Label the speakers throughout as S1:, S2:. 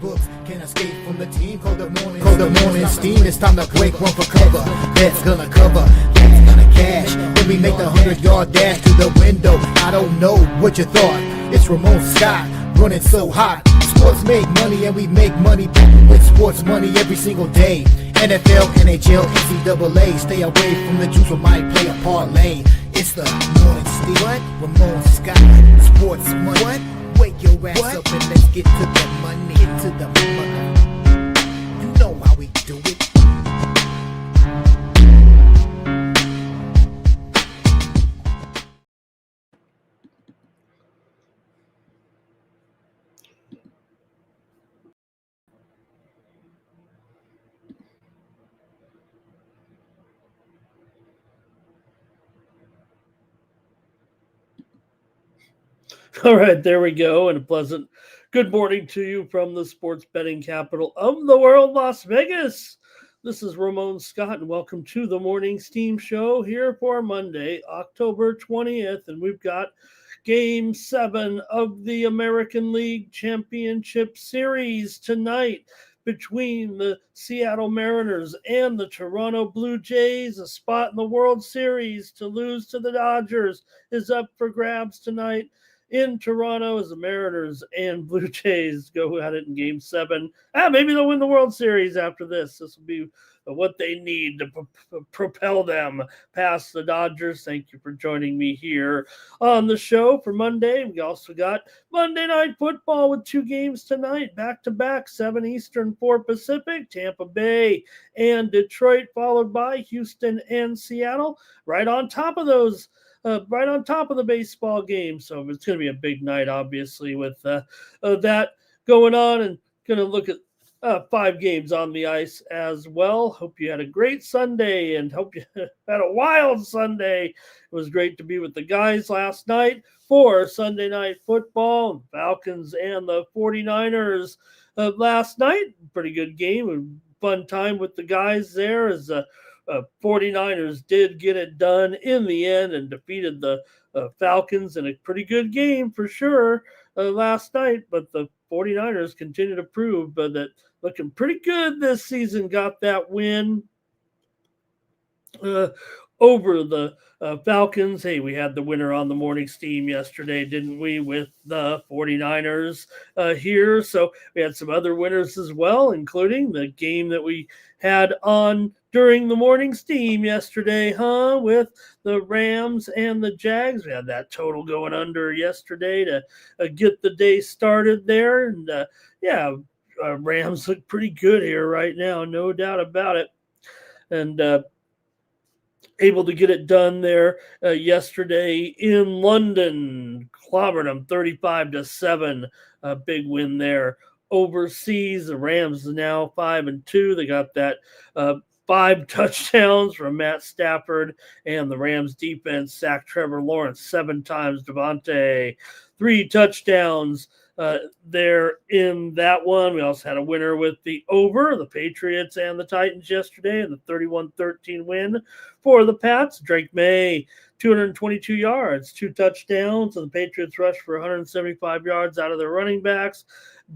S1: books. Can't escape from the team. Call the morning steam. It's time to break one for cover. That's gonna cover. That's gonna cash. Then we make the 100-yard dash to the window. I don't know what you thought. It's Ramon Scott running so hot. Sports make money and we make money with sports money every single day. NFL, NHL, NCAA. Stay away from the juice or might play a parlay. It's the morning steam. What? Ramon Scott. Sports money. What? Wake your ass up and let's get to the money. Get to the money. You know how we do it.
S2: All right, there we go. And a pleasant good morning to you from the sports betting capital of the world, Las Vegas. This is Ramon Scott, and welcome to the Morning Steam Show here for Monday, October 20th. And we've got Game 7 of the American League Championship Series tonight between the Seattle Mariners and the Toronto Blue Jays. A spot in the World Series to lose to the Dodgers is up for grabs tonight in Toronto as the Mariners and Blue Jays go at it in Game 7. Maybe they'll win the World Series after this. This will be what they need to propel them past the Dodgers. Thank you for joining me here on the show for Monday. We also got Monday Night Football with 2 games tonight, back-to-back, 7 Eastern, 4 Pacific, Tampa Bay and Detroit, followed by Houston and Seattle. Right on top of those, right on top of the baseball game. So it's going to be a big night, obviously, with that going on. And going to look at 5 games on the ice as well. Hope you had a great Sunday and hope you had a wild Sunday. It was great to be with the guys last night for Sunday Night Football. Falcons and the 49ers last night. Pretty good game and fun time with the guys there as 49ers did get it done in the end and defeated the Falcons in a pretty good game for sure last night. But the 49ers continue to prove that looking pretty good this season. Got that win over the Falcons. Hey, we had the winner on the morning steam yesterday, didn't we, with the 49ers here. So we had some other winners as well, including the game that we had on during the morning steam yesterday, with the Rams and the Jags. We had that total going under yesterday to get the day started there. And Rams look pretty good here right now, no doubt about it. And able to get it done there yesterday in London, clobbered them 35-7. A big win there overseas. The Rams are now 5-2. They got that 5 touchdowns from Matt Stafford, and the Rams defense sacked Trevor Lawrence 7 times. Devontae, 3 touchdowns there in that one. We also had a winner with the over, the Patriots and the Titans yesterday, and the 31-13 win for the Pats. Drake May, 222 yards, 2 touchdowns, and the Patriots rushed for 175 yards out of their running backs.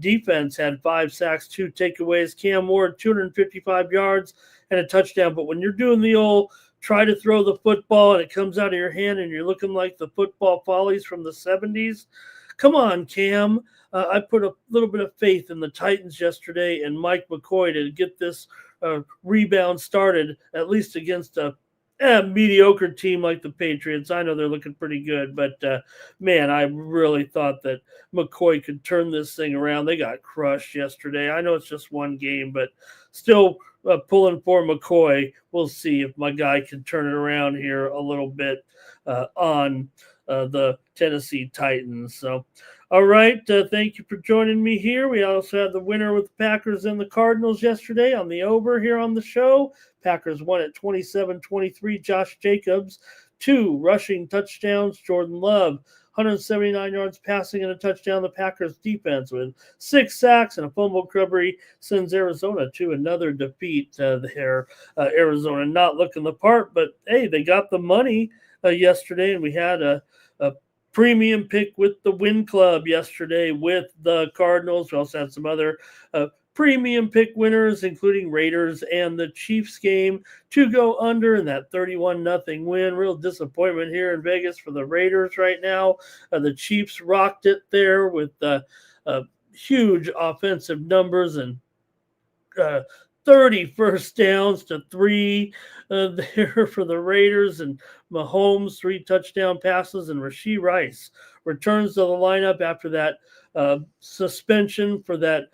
S2: Defense had 5 sacks, 2 takeaways. Cam Ward, 255 yards and a touchdown. But when you're doing the old try to throw the football and it comes out of your hand and you're looking like the football follies from the 70s, come on, Cam. I put a little bit of faith in the Titans yesterday and Mike McCoy to get this rebound started, at least against a mediocre team like the Patriots. I know they're looking pretty good, but man, I really thought that McCoy could turn this thing around. They got crushed yesterday. I know it's just one game, but still pulling for McCoy. We'll see if my guy can turn it around here a little bit on the Tennessee Titans. So, all right, thank you for joining me here. We also had the winner with the Packers and the Cardinals yesterday on the over here on the show. Packers won at 27-23. Josh Jacobs, 2 rushing touchdowns. Jordan Love, 179 yards passing and a touchdown. The Packers defense with 6 sacks and a fumble recovery sends Arizona to another defeat there. Arizona not looking the part, but hey, they got the money yesterday, and we had a premium pick with the Win Club yesterday with the Cardinals. We also had some other premium pick winners, including Raiders and the Chiefs game to go under in that 31-0 win. Real disappointment here in Vegas for the Raiders right now. The Chiefs rocked it there with huge offensive numbers and 30 first downs to 3 there for the Raiders, and Mahomes 3 touchdown passes, and Rashee Rice returns to the lineup after that suspension for that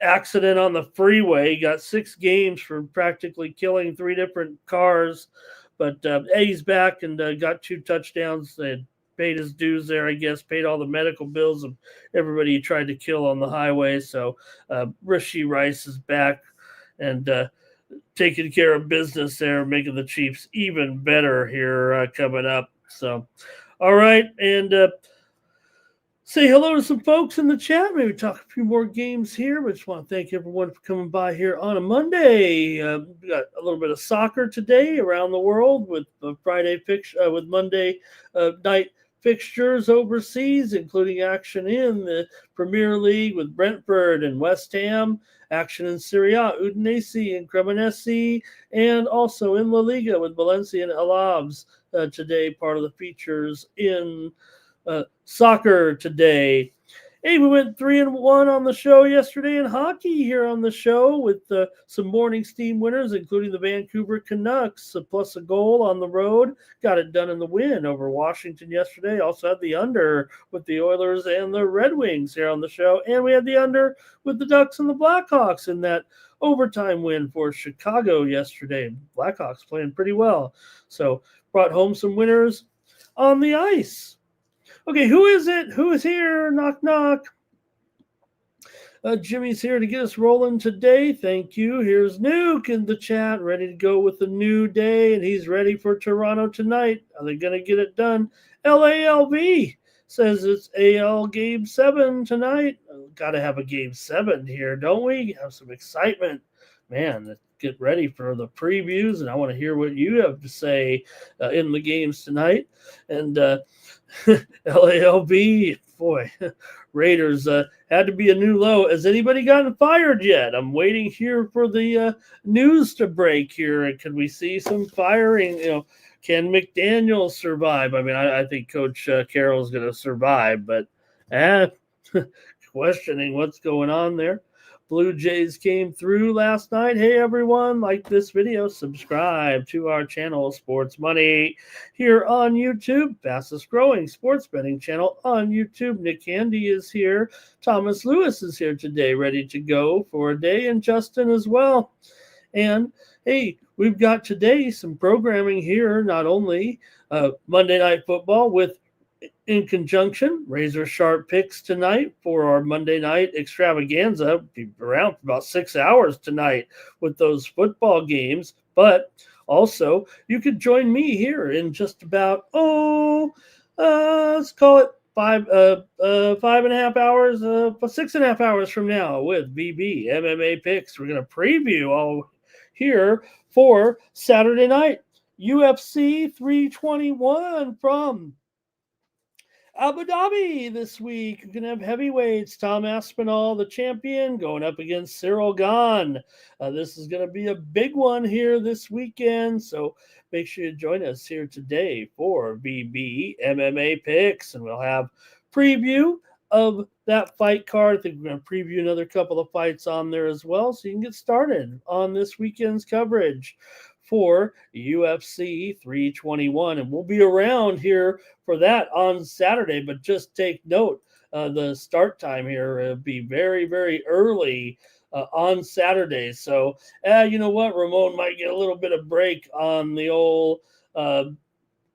S2: accident on the freeway. He got 6 games for practically killing 3 different cars, but he's back and got 2 touchdowns and paid his dues there, I guess, paid all the medical bills of everybody he tried to kill on the highway. So Rashee Rice is back and taking care of business there, making the Chiefs even better here coming up. So, all right, and say hello to some folks in the chat. Maybe talk a few more games here. But just want to thank everyone for coming by here on a Monday. We got a little bit of soccer today around the world with the Friday fixture, with Monday night fixtures overseas, including action in the Premier League with Brentford and West Ham, action in Serie A, Udinese and Cremonese, and also in La Liga with Valencia and Alaves today, part of the features in soccer today. Hey, we went 3-1 on the show yesterday in hockey here on the show with some morning steam winners, including the Vancouver Canucks, plus a goal on the road. Got it done in the win over Washington yesterday. Also had the under with the Oilers and the Red Wings here on the show. And we had the under with the Ducks and the Blackhawks in that overtime win for Chicago yesterday. Blackhawks playing pretty well. So brought home some winners on the ice. Okay, who is it? Who is here? Knock, knock. Jimmy's here to get us rolling today. Thank you. Here's Nuke in the chat, ready to go with a new day, and he's ready for Toronto tonight. Are they going to get it done? LALV says it's AL Game 7 tonight. Got to have a Game 7 here, don't we? Have some excitement. Man, get ready for the previews, and I want to hear what you have to say in the games tonight. And LALB, boy, Raiders had to be a new low. Has anybody gotten fired yet? I'm waiting here for the news to break here. Can we see some firing? Can McDaniel survive? I mean, I think Coach Carroll is going to survive, but questioning what's going on there. Blue Jays came through last night. Hey, everyone, like this video, subscribe to our channel, Sports Money, here on YouTube. Fastest growing sports betting channel on YouTube. Nick Handy is here. Thomas Lewis is here today, ready to go for a day, and Justin as well. And, hey, we've got today some programming here, not only Monday Night Football with in conjunction, razor sharp picks tonight for our Monday night extravaganza. Be around for about 6 hours tonight with those football games. But also, you could join me here in just about, let's call it 5.5 hours, 6.5 hours from now with VB MMA picks. We're going to preview all here for Saturday night. UFC 321 from Abu Dhabi this week. You're going to have heavyweights. Tom Aspinall, the champion, going up against Cyril Gahn. This is going to be a big one here this weekend. So make sure you join us here today for BB MMA picks. And we'll have preview of that fight card. I think we're going to preview another couple of fights on there as well. So you can get started on this weekend's coverage for UFC 321. And we'll be around here for that on Saturday, but just take note, the start time here will be very, very early on Saturday. So, you know what? Ramon might get a little bit of break on the old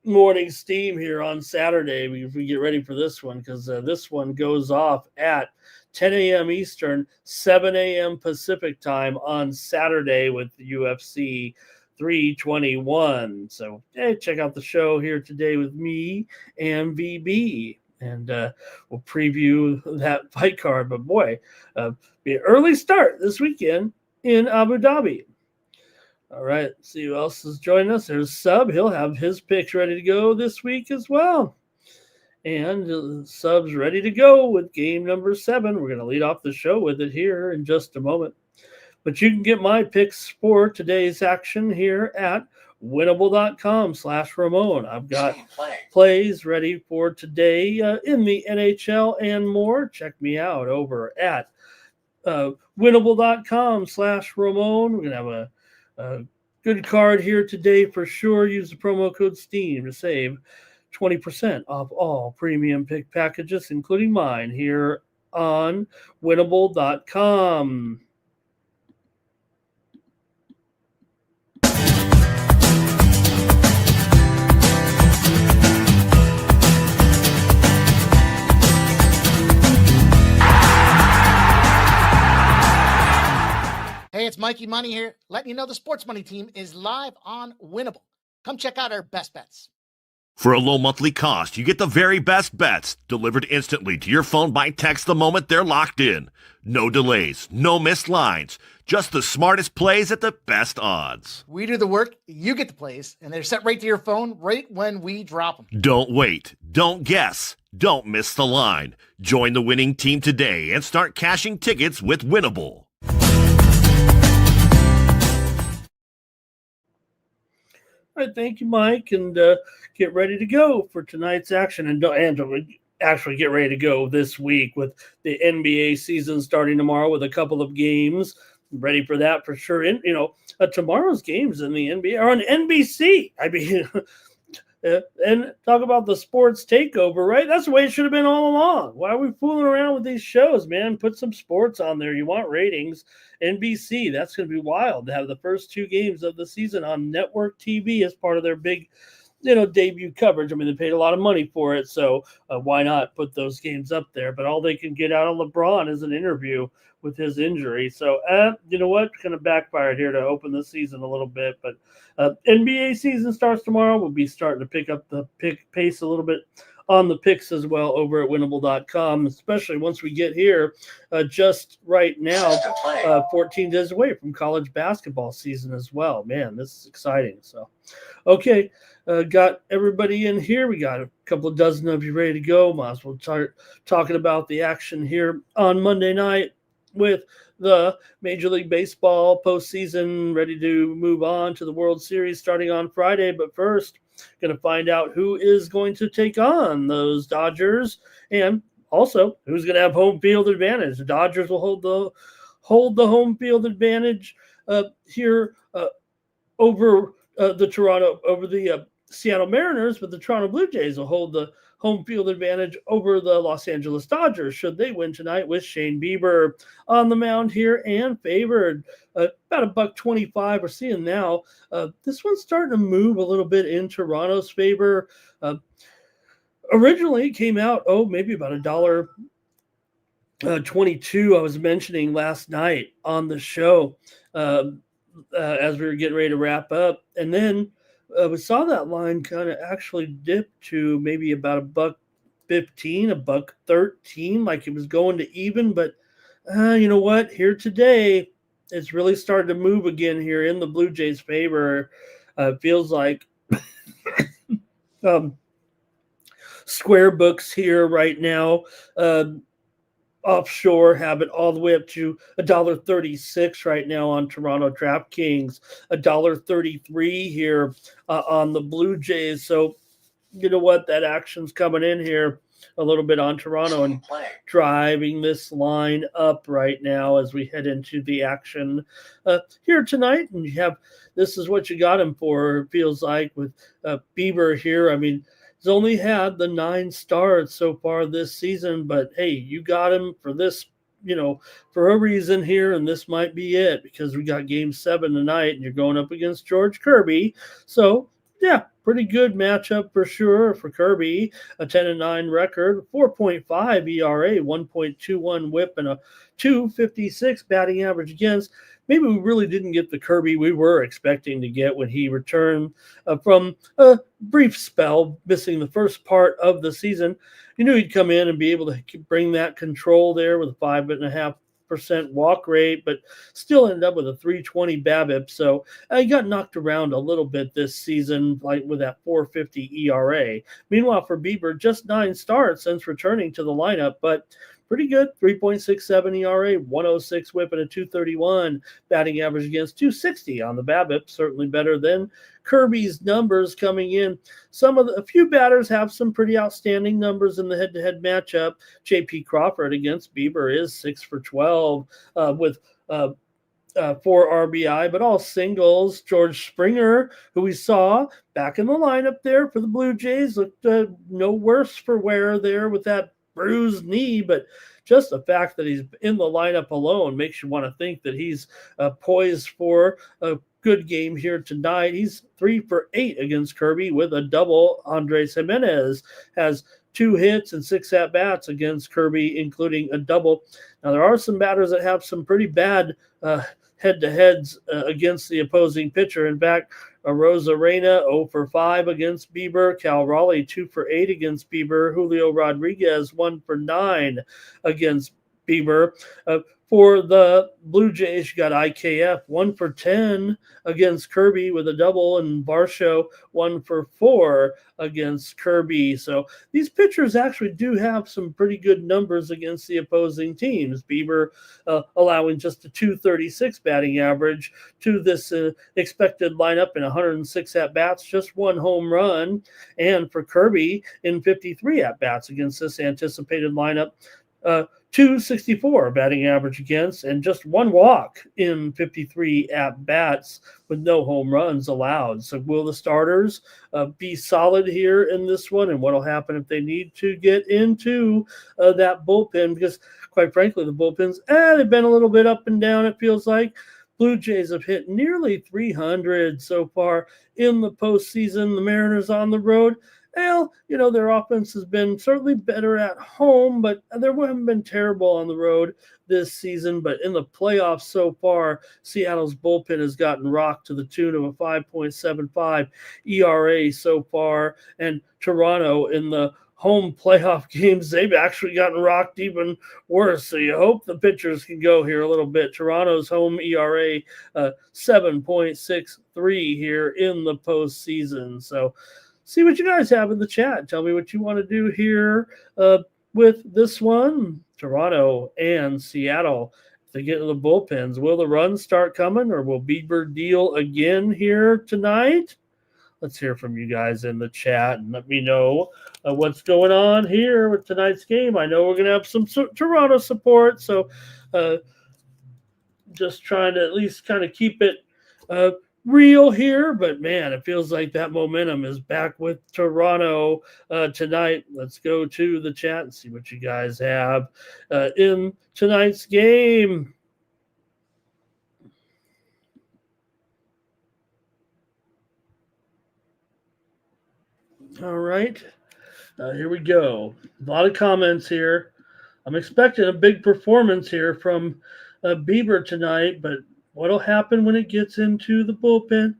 S2: morning steam here on Saturday if we get ready for this one, because this one goes off at 10 a.m. Eastern, 7 a.m. Pacific time on Saturday with the UFC 321. So check out the show here today with me and VB, and we'll preview that fight card. But boy, be an early start this weekend in Abu Dhabi. All right, see who else is joining us. There's Sub. He'll have his picks ready to go this week as well. And subs ready to go with game number 7. We're going to lead off the show with it here in just a moment. But you can get my picks for today's action here at winnable.com/Ramon. I've got plays ready for today in the NHL and more. Check me out over at winnable.com/Ramon. We're going to have a good card here today for sure. Use the promo code STEAM to save 20% off all premium pick packages, including mine here on winnable.com.
S3: Hey, it's Mikey Money here, letting you know the Sports Money team is live on Winnable. Come check out our best bets.
S4: For a low monthly cost, you get the very best bets delivered instantly to your phone by text the moment they're locked in. No delays, no missed lines, just the smartest plays at the best odds.
S3: We do the work, you get the plays, and they're sent right to your phone right when we drop them.
S4: Don't wait, don't guess, don't miss the line. Join the winning team today and start cashing tickets with Winnable.
S2: All right, thank you, Mike, and get ready to go for tonight's action. And actually get ready to go this week with the NBA season starting tomorrow with a couple of games. Ready for that for sure. And, tomorrow's games in the NBA are on NBC. I mean, and talk about the sports takeover, right? That's the way it should have been all along. Why are we fooling around with these shows, man? Put some sports on there. You want ratings. NBC, that's going to be wild to have the first 2 games of the season on network TV as part of their big, debut coverage. I mean, they paid a lot of money for it, so why not put those games up there? But all they can get out of LeBron is an interview with his injury. So, you know what? Kind of backfired here to open the season a little bit. But NBA season starts tomorrow. We'll be starting to pick up the pick pace a little bit on the picks as well over at winnable.com, especially once we get here just right now, 14 days away from college basketball season as well. Man, this is exciting. So, okay, got everybody in here. We got a couple of dozen of you ready to go. Might as well start talking about the action here on Monday night with the Major League Baseball postseason ready to move on to the World Series starting on Friday. But first, going to find out who is going to take on those Dodgers and also who's going to have home field advantage. The Dodgers will hold the home field advantage here over the Seattle Mariners, but the Toronto Blue Jays will hold the home field advantage over the Los Angeles Dodgers should they win tonight, with Shane Bieber on the mound here and favored about $1.25. We're seeing now this one's starting to move a little bit in Toronto's favor. Originally it came out maybe about $1.22. I was mentioning last night on the show as we were getting ready to wrap up, and then we saw that line kind of actually dip to maybe about $1.15, $1.13, like it was going to even. But you know what? Here today, it's really started to move again here in the Blue Jays' favor. Feels like square books here right now. Offshore have it all the way up to $1.36 right now on Toronto DraftKings, $1.33 here on the Blue Jays. So you know what? That action's coming in here a little bit on Toronto and driving this line up right now as we head into the action here tonight. And this is what you got him for, it feels like, with Bieber here. I mean, he's only had the 9 starts so far this season, but hey, you got him for this, for a reason here, and this might be it, because we got Game 7 tonight, and you're going up against George Kirby. So, yeah, pretty good matchup for sure for Kirby. A 10-9 record, 4.5 ERA, 1.21 WHIP, and a 2.56 batting average against. Maybe we really didn't get the Kirby we were expecting to get when he returned from a brief spell, missing the first part of the season. You knew he'd come in and be able to bring that control there with a 5.5 walk rate, but still ended up with a 320 BABIP. So he got knocked around a little bit this season, like with that 4.50 ERA. Meanwhile, for Bieber, just 9 starts since returning to the lineup, but pretty good. 3.67 ERA, 106 whip, and a 231 batting average against 260 on the BABIP. Certainly better than Kirby's numbers coming in. A few batters have some pretty outstanding numbers in the head-to-head matchup. J.P. Crawford against Bieber is 6 for 12 with 4 RBI, but all singles. George Springer, who we saw back in the lineup there for the Blue Jays, looked no worse for wear there with that bruised knee, but just the fact that he's in the lineup alone makes you want to think that he's poised for a good game here tonight. He's 3 for 8 against Kirby with a double. Andres Jimenez has 2 hits and 6 at-bats against Kirby, including a double. Now, there are some batters that have some pretty bad head-to-heads against the opposing pitcher. In fact, Rosarena 0 for 5 against Bieber. Cal Raleigh 2 for 8 against Bieber. Julio Rodriguez 1 for 9 against Bieber. For the Blue Jays, you got IKF 1 for 10 against Kirby with a double, and Varsho 1 for 4 against Kirby. So these pitchers actually do have some pretty good numbers against the opposing teams. Bieber allowing just a 236 batting average to this expected lineup in 106 at-bats, just 1 home run. And for Kirby, in 53 at-bats against this anticipated lineup, 264 batting average against, and just 1 walk in 53 at-bats with no home runs allowed. So will the starters be solid here in this one? And what will happen if they need to get into that bullpen? Because quite frankly, the bullpens, they've been a little bit up and down, it feels like. Blue Jays have hit nearly 300 so far in the postseason. The Mariners on the road, well, their offense has been certainly better at home, but they haven't been terrible on the road this season. But in the playoffs so far, Seattle's bullpen has gotten rocked to the tune of a 5.75 ERA so far. And Toronto in the home playoff games, they've actually gotten rocked even worse. So you hope the pitchers can go here a little bit. Toronto's home ERA 7.63 here in the postseason. So see what you guys have in the chat. Tell me what you want to do here with this one. Toronto and Seattle. If they get into the bullpens, will the runs start coming, or will Bieber deal again here tonight? Let's hear from you guys in the chat and let me know what's going on here with tonight's game. I know we're going to have some Toronto support, so just trying to at least kind of keep it real here, but man, it feels like that momentum is back with Toronto tonight. Let's go to the chat and see what you guys have in tonight's game. All right, here we go. A lot of comments here. I'm expecting a big performance here from Bieber tonight, but what'll happen when it gets into the bullpen?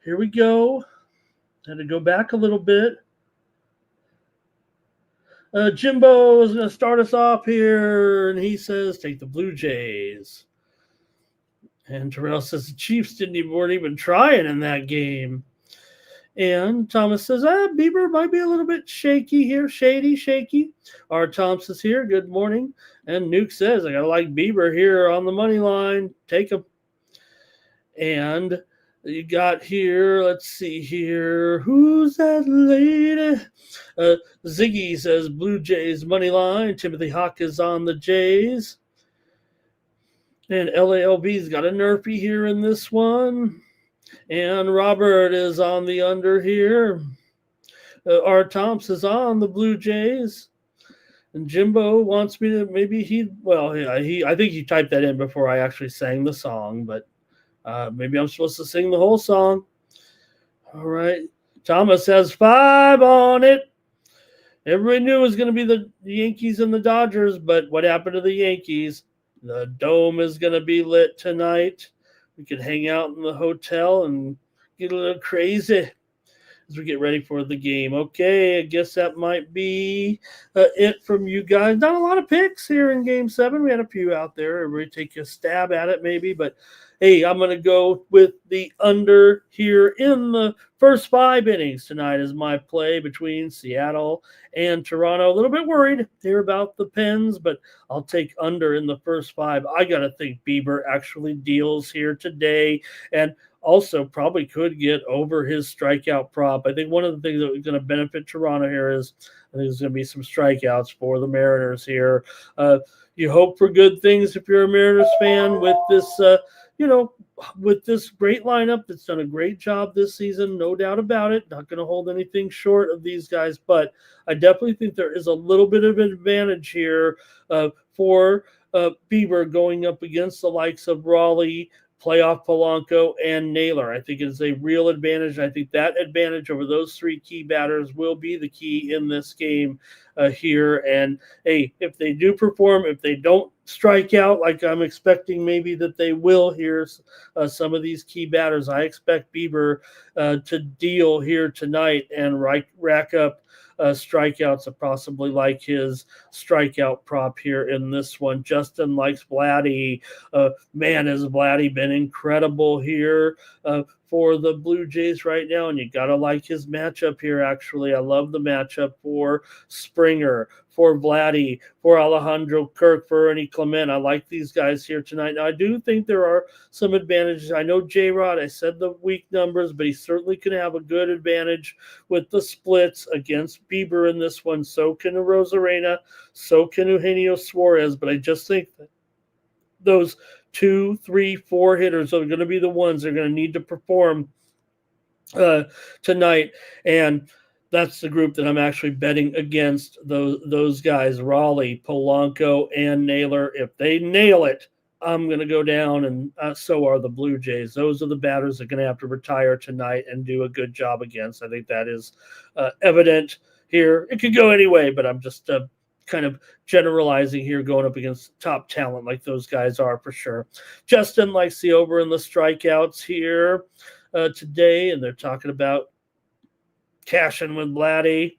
S2: Here we go. Had to go back a little bit. Jimbo is going to start us off here, and he says, take the Blue Jays. And Terrell says the Chiefs weren't even trying in that game. And Thomas says, Bieber might be a little bit shaky here, shaky. Our Thompson's here. Good morning. And Nuke says, I got to like Bieber here on the money line. Take him. And you got here, let's see here. Who's that lady? Ziggy says Blue Jays money line. Timothy Hawk is on the Jays. And LALB's got a Nerfy here in this one. And Robert is on the under here. Art Thompson is on the Blue Jays. And Jimbo wants me to I think he typed that in before I actually sang the song, but maybe I'm supposed to sing the whole song. All right. Thomas has 5 on it. Everybody knew it was going to be the Yankees and the Dodgers, but what happened to the Yankees? The dome is going to be lit tonight. We could hang out in the hotel and get a little crazy. as we get ready for the game. Okay, I guess that might be it from you guys. Not a lot of picks here in Game 7. We had a few out there. Everybody take a stab at it maybe, but hey, I'm going to go with the under here in the first 5 innings tonight as my play between Seattle and Toronto. A little bit worried here about the Pens, but I'll take under in the first 5. I got to think Bieber actually deals here today, and also probably could get over his strikeout prop. I think one of the things that is going to benefit Toronto here is I think there's going to be some strikeouts for the Mariners here. You hope for good things if you're a Mariners fan with this with this great lineup that's done a great job this season, no doubt about it. Not going to hold anything short of these guys, but I definitely think there is a little bit of an advantage here for Bieber going up against the likes of Raleigh, playoff Polanco, and Naylor. I think it's a real advantage. I think that advantage over those 3 key batters will be the key in this game here. And hey, if they do perform, if they don't strike out like I'm expecting maybe that they will here, some of these key batters, I expect Bieber to deal here tonight and rack up strikeouts and possibly like his strikeout prop here in this one. Justin likes Vladdy. Man, has Vladdy been incredible here for the Blue Jays right now, and you got to like his matchup here, actually. I love the matchup for Springer, for Vladdy, for Alejandro Kirk, for Ernie Clement. I like these guys here tonight. Now, I do think there are some advantages. I know J-Rod, I said the weak numbers, but he certainly can have a good advantage with the splits against Bieber in this one. So can Rosarena, so can Eugenio Suarez, but I just think that those 2, 3, 4 hitters are going to be the ones that are going to need to perform tonight, and that's the group that I'm actually betting against. Those guys, Raleigh, Polanco, and Naylor. If they nail it, I'm going to go down, and so are the Blue Jays. Those are the batters that are going to have to retire tonight and do a good job against. I think that is evident here. It could go anyway, but I'm just kind of generalizing here, going up against top talent like those guys are for sure. Justin likes the over in the strikeouts here today, and they're talking about cashing with Vladdy,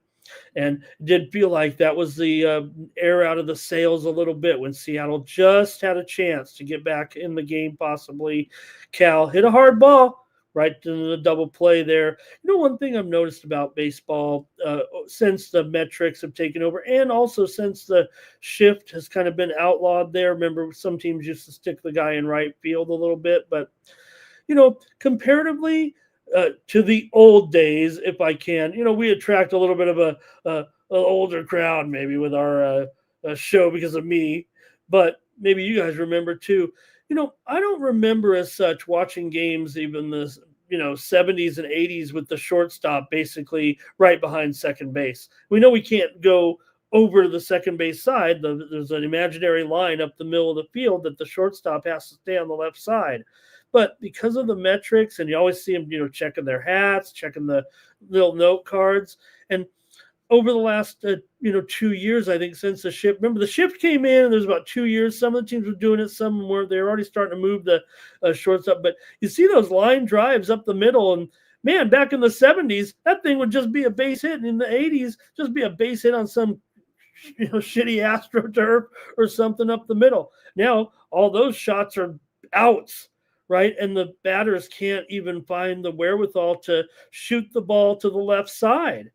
S2: and did feel like that was the air out of the sails a little bit when Seattle just had a chance to get back in the game possibly. Cal hit a hard ball right into the double play there. You know, one thing I've noticed about baseball since the metrics have taken over, and also since the shift has kind of been outlawed there. Remember, some teams used to stick the guy in right field a little bit, but, you know, comparatively to the old days, if I can, you know, we attract a little bit of an older crowd maybe with our show because of me, but maybe you guys remember too. You know, I don't remember as such watching games, even the 70s and 80s with the shortstop basically right behind second base. We know we can't go over the second base side. There's an imaginary line up the middle of the field that the shortstop has to stay on the left side. But because of the metrics, and you always see them, checking their hats, checking the little note cards, and over the last 2 years, I think, since the shift. Remember, the shift came in, and there's about 2 years. Some of the teams were doing it, some were. They're already starting to move the shortstop. But you see those line drives up the middle, and man, back in the 70s, that thing would just be a base hit, and in the 80s, just be a base hit on some shitty AstroTurf or something up the middle. Now all those shots are outs, right? And the batters can't even find the wherewithal to shoot the ball to the left side.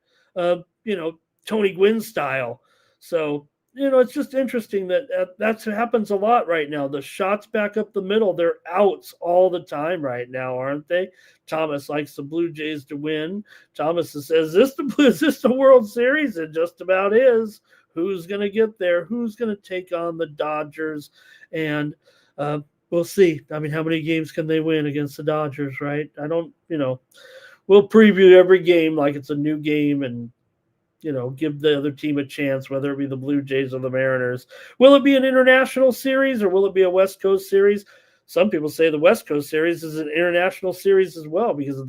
S2: Tony Gwynn style. So, it's just interesting that happens a lot right now. The shots back up the middle, they're outs all the time right now, aren't they? Thomas likes the Blue Jays to win. Thomas says, is this the World Series? It just about is. Who's going to get there? Who's going to take on the Dodgers? And we'll see. I mean, how many games can they win against the Dodgers, right? We'll preview every game like it's a new game and, give the other team a chance, whether it be the Blue Jays or the Mariners. Will it be an international series or will it be a West Coast series? Some people say the West Coast series is an international series as well because of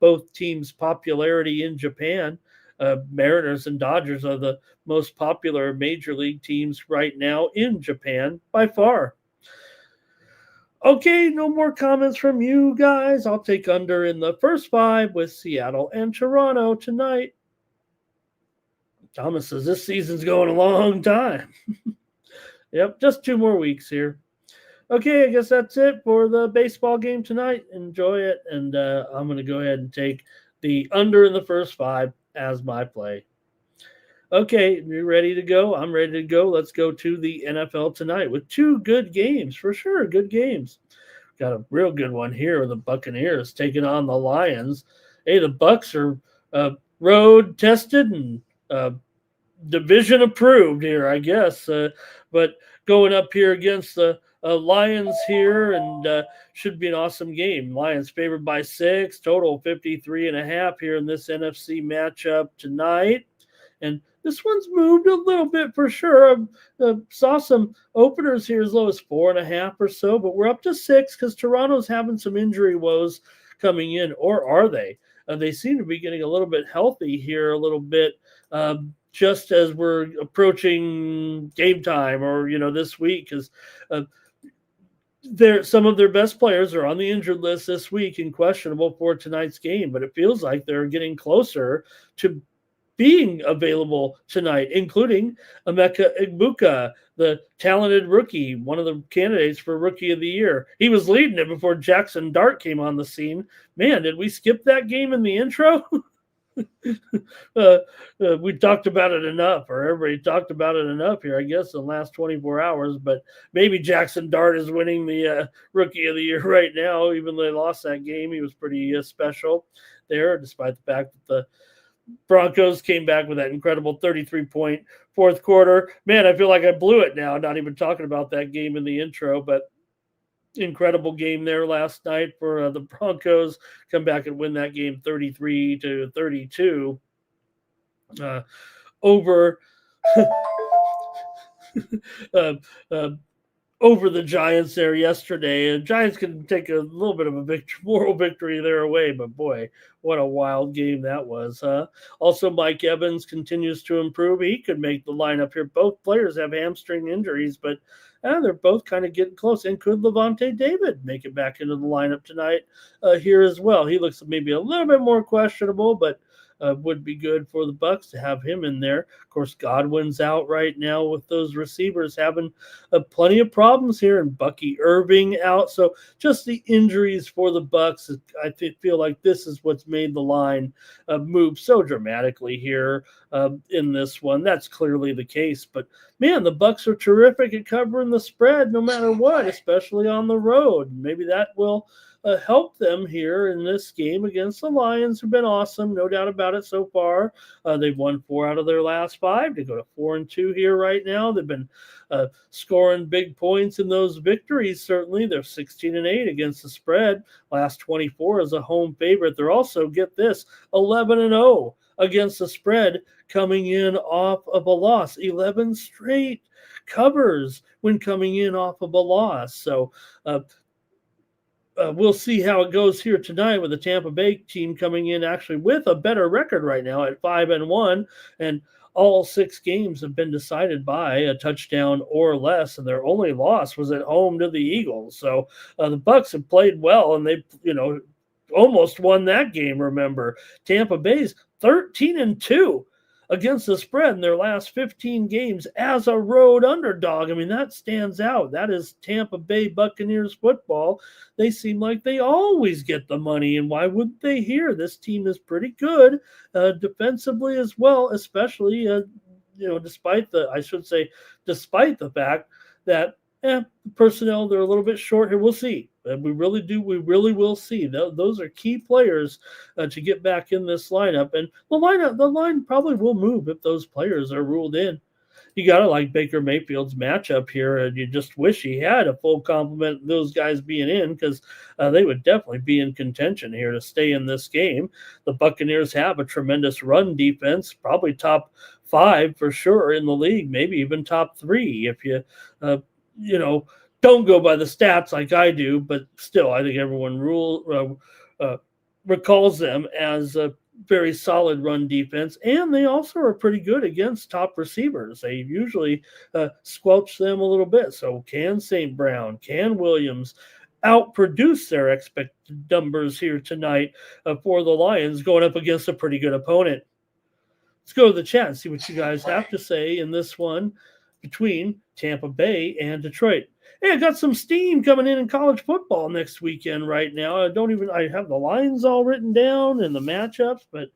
S2: both teams' popularity in Japan. Mariners and Dodgers are the most popular major league teams right now in Japan by far. Okay, no more comments from you guys. I'll take under in the first 5 with Seattle and Toronto tonight. Thomas says this season's going a long time. Yep, just 2 more weeks here. Okay, I guess that's it for the baseball game tonight. Enjoy it, and I'm going to go ahead and take the under in the first 5 as my play. Okay, you ready to go? I'm ready to go. Let's go to the NFL tonight with 2 good games, for sure, good games. Got a real good one here with the Buccaneers taking on the Lions. Hey, the Bucs are road tested and division approved here, I guess. But going up here against the Lions here, and should be an awesome game. Lions favored by 6, total 53.5 here in this NFC matchup tonight. And this one's moved a little bit for sure. Saw some openers here as low as 4.5 or so, but we're up to 6 because Toronto's having some injury woes coming in, or are they? They seem to be getting a little bit healthy here, a little bit just as we're approaching game time, or this week, because some of their best players are on the injured list this week and questionable for tonight's game. But it feels like they're getting closer to being available tonight, including Emeka Egbuka, the talented rookie, one of the candidates for Rookie of the Year. He was leading it before Jackson Dart came on the scene. Man, did we skip that game in the intro? We talked about it enough, or everybody talked about it enough here, I guess, in the last 24 hours. But maybe Jackson Dart is winning the Rookie of the Year right now, even though they lost that game. He was pretty special there, despite the fact that the Broncos came back with that incredible 33-point fourth quarter. Man, I feel like I blew it now, not even talking about that game in the intro, but incredible game there last night for the Broncos. Come back and win that game 33-32 over over the Giants there yesterday. And Giants can take a little bit of a moral victory there away, but boy, what a wild game that was. Also, Mike Evans continues to improve. He could make the lineup here. Both players have hamstring injuries, but they're both kind of getting close. And could Levante David make it back into the lineup tonight here as well? He looks maybe a little bit more questionable, but would be good for the Bucs to have him in there. Of course, Godwin's out right now with those receivers having plenty of problems here, and Bucky Irving out. So just the injuries for the Bucs, I feel like this is what's made the line move so dramatically here in this one. That's clearly the case. But man, the Bucs are terrific at covering the spread no matter what, especially on the road. Maybe that will help them here in this game against the Lions, who've been awesome, no doubt about it so far. They've won 4 out of their last 5. They go to 4-2 here right now. They've been scoring big points in those victories. Certainly, they're 16-8 against the spread. Last 24 as a home favorite. They're also, get this, 11-0 against the spread, coming in off of a loss. 11 straight covers when coming in off of a loss. So we'll see how it goes here tonight with the Tampa Bay team coming in actually with a better record right now at 5-1, and all 6 games have been decided by a touchdown or less, and their only loss was at home to the Eagles. So the Bucs have played well, and they, almost won that game. Remember, Tampa Bay's 13-2 against the spread in their last 15 games as a road underdog. I mean, that stands out. That is Tampa Bay Buccaneers football. They seem like they always get the money, and why wouldn't they here? This team is pretty good defensively as well, especially, despite the fact that personnel, they're a little bit short here. We'll see. We really will see. Those are key players to get back in this lineup. And the line probably will move if those players are ruled in. You got to like Baker Mayfield's matchup here, and you just wish he had a full complement of those guys being in, because they would definitely be in contention here to stay in this game. The Buccaneers have a tremendous run defense, probably top 5 for sure in the league, maybe even top 3 if you don't go by the stats like I do, but still, I think everyone recalls them as a very solid run defense, and they also are pretty good against top receivers. They usually squelch them a little bit. So can St. Brown, can Williams, outproduce their expected numbers here tonight for the Lions going up against a pretty good opponent. Let's go to the chat and see what you guys have to say in this one between Tampa Bay and Detroit. Hey, I got some steam coming in college football next weekend right now. I have the lines all written down and the matchups, but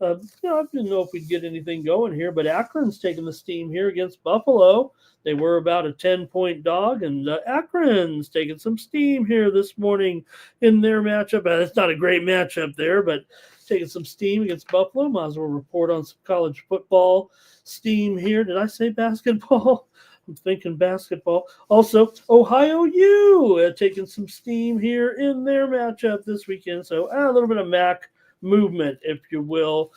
S2: I didn't know if we'd get anything going here. But Akron's taking the steam here against Buffalo. They were about a 10-point dog, and Akron's taking some steam here this morning in their matchup. It's not a great matchup there, but taking some steam against Buffalo. Might as well report on some college football steam here. Did I say basketball? I'm thinking basketball. Also, Ohio U taking some steam here in their matchup this weekend. So a little bit of MAC movement, if you will,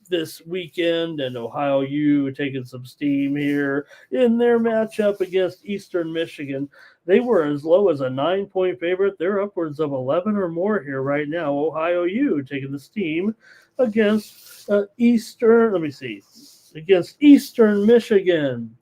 S2: this weekend. And Ohio U taking some steam here in their matchup against Eastern Michigan. They were as low as a 9-point favorite. They're upwards of 11 or more here right now. Ohio U taking the steam against against Eastern Michigan.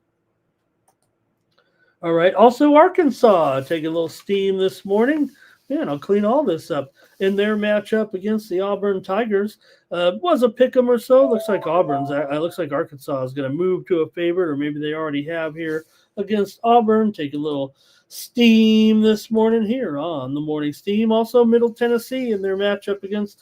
S2: All right. Also, Arkansas taking a little steam this morning. Man, I'll clean all this up. In their matchup against the Auburn Tigers, was a pick 'em or so. Looks like looks like Arkansas is going to move to a favorite, or maybe they already have here against Auburn. Take a little steam this morning here on the Morning Steam. Also, Middle Tennessee in their matchup against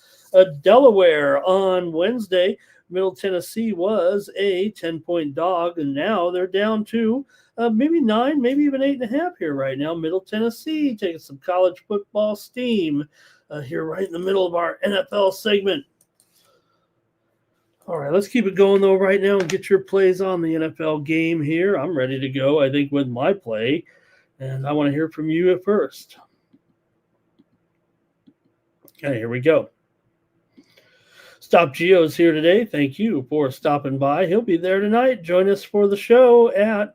S2: Delaware on Wednesday. Middle Tennessee was a 10-point dog, and now they're down to maybe 9, maybe even 8.5 here right now. Middle Tennessee taking some college football steam here right in the middle of our NFL segment. All right, let's keep it going, though, right now and get your plays on the NFL game here. I'm ready to go, I think, with my play, and I want to hear from you at first. Okay, here we go. Stop Geo's here today. Thank you for stopping by. He'll be there tonight. Join us for the show at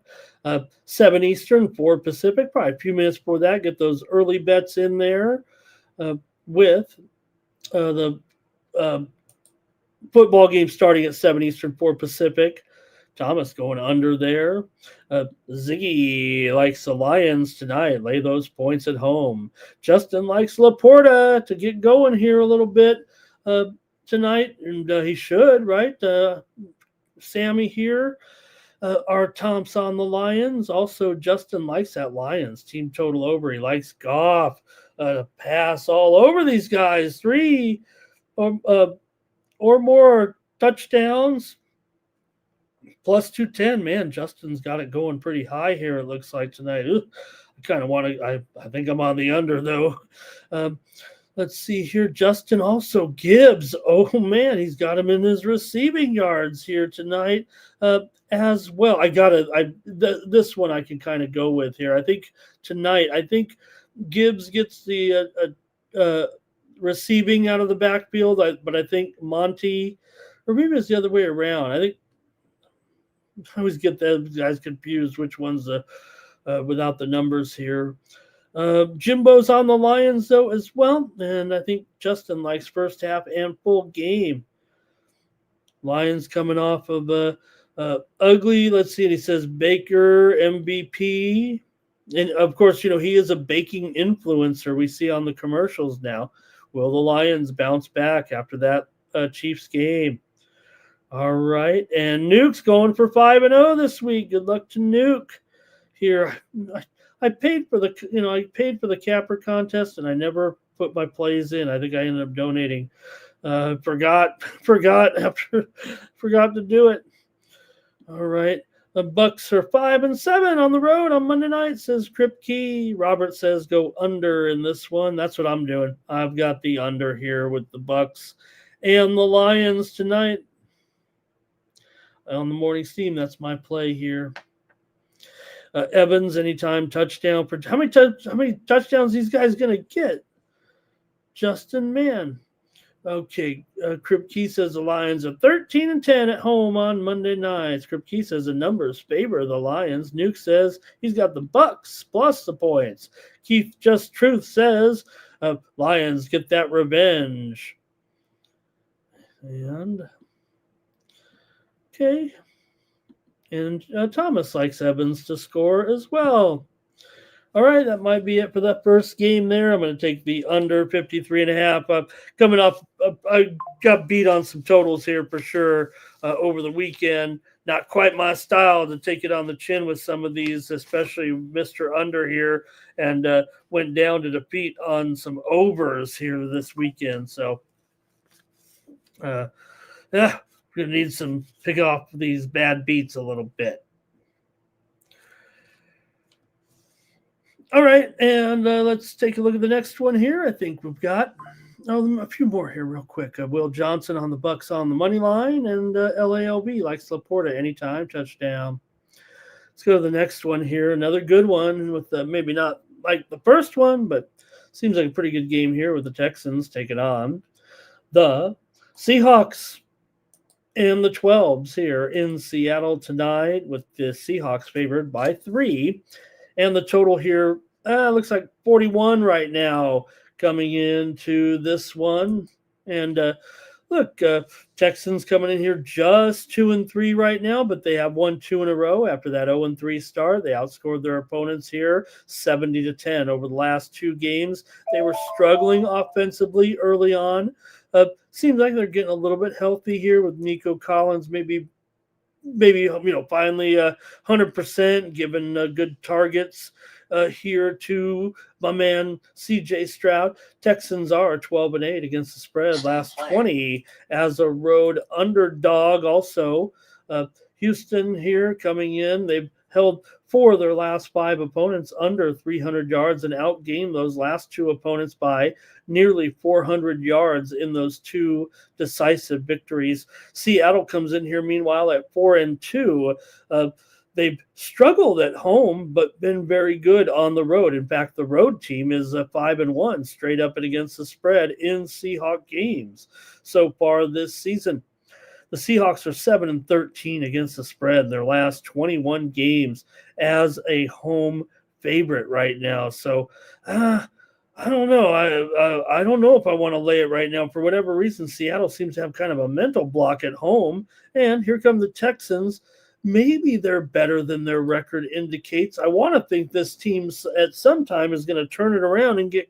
S2: 7 Eastern, 4 Pacific. Probably a few minutes before that. Get those early bets in there with the football game starting at 7 Eastern, 4 Pacific. Thomas going under there. Ziggy likes the Lions tonight. Lay those points at home. Justin likes Laporta to get going here a little bit tonight, and he should, right? Sammy here. Our Tom's on the Lions. Also, Justin likes that Lions team total over. He likes Goff to pass all over these guys. 3 or more touchdowns. Plus 210. Man, Justin's got it going pretty high here, it looks like tonight. Ooh, I kind of want to, I think I'm on the under, though. Let's see here. Justin also Gibbs. Oh, man, he's got him in his receiving yards here tonight as well. This one I can kind of go with here. I think tonight, Gibbs gets the receiving out of the backfield, but I think Monty, or maybe it's the other way around. I always get those guys confused which one's without the numbers here. Jimbo's on the Lions, though, as well. And I think Justin likes first half and full game. Lions coming off of ugly. Let's see. And he says Baker MVP. And, of course, he is a baking influencer we see on the commercials now. Will the Lions bounce back after that Chiefs game? All right. And Nuke's going for 5-0 this week. Good luck to Nuke here. I paid for the capper contest, and I never put my plays in. I think I ended up donating. Forgot to do it. All right. The Bucks are 5-7 on the road on Monday night, says Kripke. Robert says go under in this one. That's what I'm doing. I've got the under here with the Bucks and the Lions tonight on the Morning Steam. That's my play here. Evans, anytime touchdown. How many touchdowns these guys going to get? Justin, man. Okay, Kripke says the Lions are 13-10 at home on Monday nights. Kripke says the numbers favor the Lions. Nuke says he's got the Bucks plus the points. Keith Just Truth says Lions get that revenge. And okay. And Thomas likes Evans to score as well. All right, that might be it for that first game there. I'm going to take the under 53.5. Coming off, I got beat on some totals here for sure over the weekend. Not quite my style to take it on the chin with some of these, especially Mr. Under here, and went down to defeat on some overs here this weekend. So, yeah, going to need some pick off these bad beats a little bit. All right, and let's take a look at the next one here. I think we've got a few more here real quick. Will Johnson on the Bucks on the money line, and LALB likes Laporta anytime touchdown. Let's go to the next one here. Another good one with maybe not like the first one, but seems like a pretty good game here with the Texans taking on the Seahawks and the 12s here in Seattle tonight, with the Seahawks favored by 3. And the total here looks like 41 right now coming into this one. And look, Texans coming in here just 2-3 right now, but they have won 2 in a row after that 0-3 start. They outscored their opponents here 70-10 over the last 2 games. They were struggling offensively early on. Seems like they're getting a little bit healthy here with Nico Collins maybe finally 100%, given good targets here to my man CJ Stroud. Texans are 12-8 against the spread, last 20 as a road underdog. Also, Houston here coming in, they've held 4 of their last 5 opponents under 300 yards and outgained those last 2 opponents by nearly 400 yards in those 2 decisive victories. Seattle comes in here, meanwhile, at 4-2. They've struggled at home, but been very good on the road. In fact, the road team is 5-1 straight up and against the spread in Seahawk games so far this season. The Seahawks are 7-13 against the spread in their last 21 games as a home favorite right now. So, I don't know. I don't know if I want to lay it right now. For whatever reason, Seattle seems to have kind of a mental block at home. And here come the Texans. Maybe they're better than their record indicates. I want to think this team at some time is going to turn it around and get,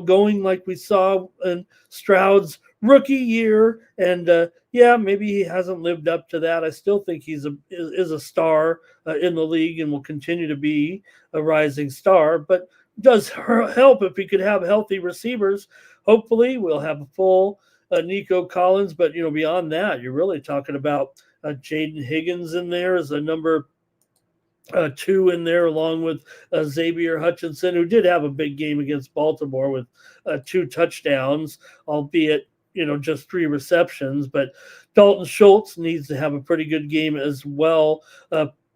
S2: going like we saw in Stroud's rookie year. And maybe he hasn't lived up to that. I still think he's is a star in the league and will continue to be a rising star. But does help if he could have healthy receivers. Hopefully we'll have a full Nico Collins, but beyond that, you're really talking about Jaden Higgins in there as a number 2 in there, along with Xavier Hutchinson, who did have a big game against Baltimore with 2 touchdowns, albeit just 3 receptions. But Dalton Schultz needs to have a pretty good game as well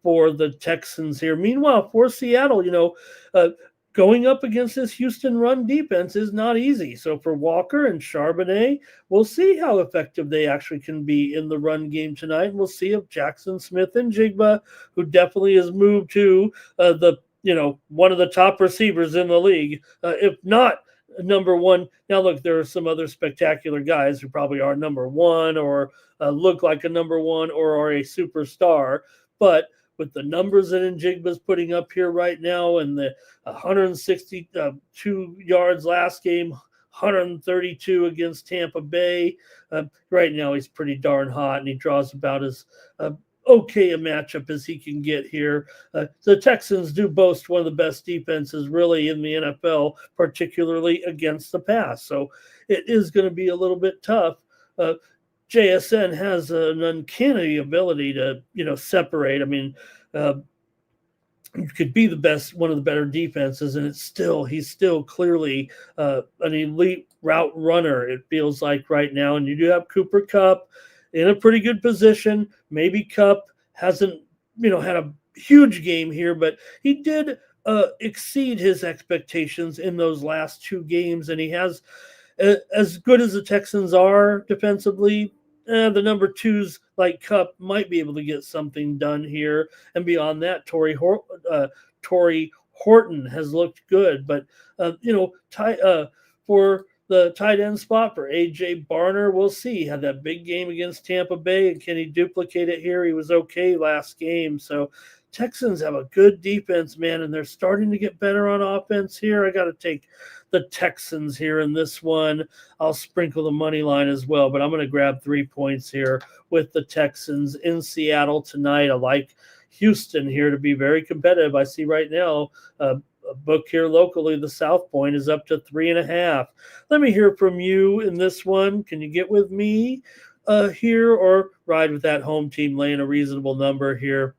S2: for the Texans here. Meanwhile, for Seattle, going up against this Houston run defense is not easy. So for Walker and Charbonnet, we'll see how effective they actually can be in the run game tonight. We'll see if Jackson Smith and Jigba, who definitely has moved to one of the top receivers in the league, if not number 1. Now, look, there are some other spectacular guys who probably are number 1 or look like a number 1 or are a superstar, but with the numbers that Njigba's putting up here right now, and the 162 yards last game, 132 against Tampa Bay. Right now he's pretty darn hot, and he draws about as okay a matchup as he can get here. The Texans do boast one of the best defenses really in the NFL, particularly against the pass. So it is going to be a little bit tough. JSN has an uncanny ability to, separate. I mean, you could be one of the better defenses, and he's still clearly an elite route runner, it feels like right now. And you do have Cooper Kupp in a pretty good position. Maybe Kupp hasn't, had a huge game here, but he did exceed his expectations in those last 2 games, and he has, as good as the Texans are defensively, the number 2s like Kupp might be able to get something done here. And beyond that, Torrey Horton has looked good. But, for the tight end spot for A.J. Barner, we'll see. He had that big game against Tampa Bay, and can he duplicate it here? He was okay last game. So Texans have a good defense, man, and they're starting to get better on offense here. I got to take the Texans here in this one. I'll sprinkle the money line as well, but I'm going to grab 3 points here with the Texans in Seattle tonight. I like Houston here to be very competitive. I see right now a book here locally, the South Point is up to 3.5. Let me hear from you in this one. Can you get with me here or ride with that home team laying a reasonable number here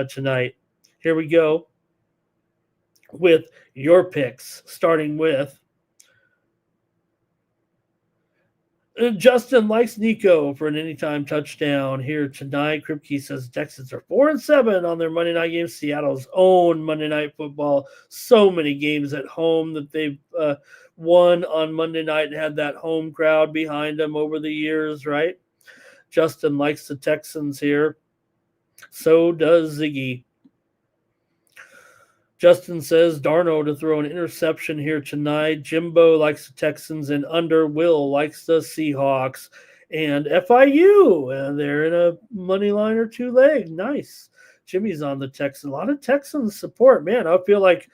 S2: tonight? Here we go with your picks, starting with Justin likes Nico for an anytime touchdown here tonight. Kripke says Texans are 4-7 on their Monday night game. Seattle's own Monday Night Football. So many games at home that they've won on Monday night and had that home crowd behind them over the years, right? Justin likes the Texans here. So does Ziggy. Justin says Darno to throw an interception here tonight. Jimbo likes the Texans and under. Will likes the Seahawks. And FIU, they're in a money line or 2 leg. Nice. Jimmy's on the Texans. A lot of Texans support. Man, I feel like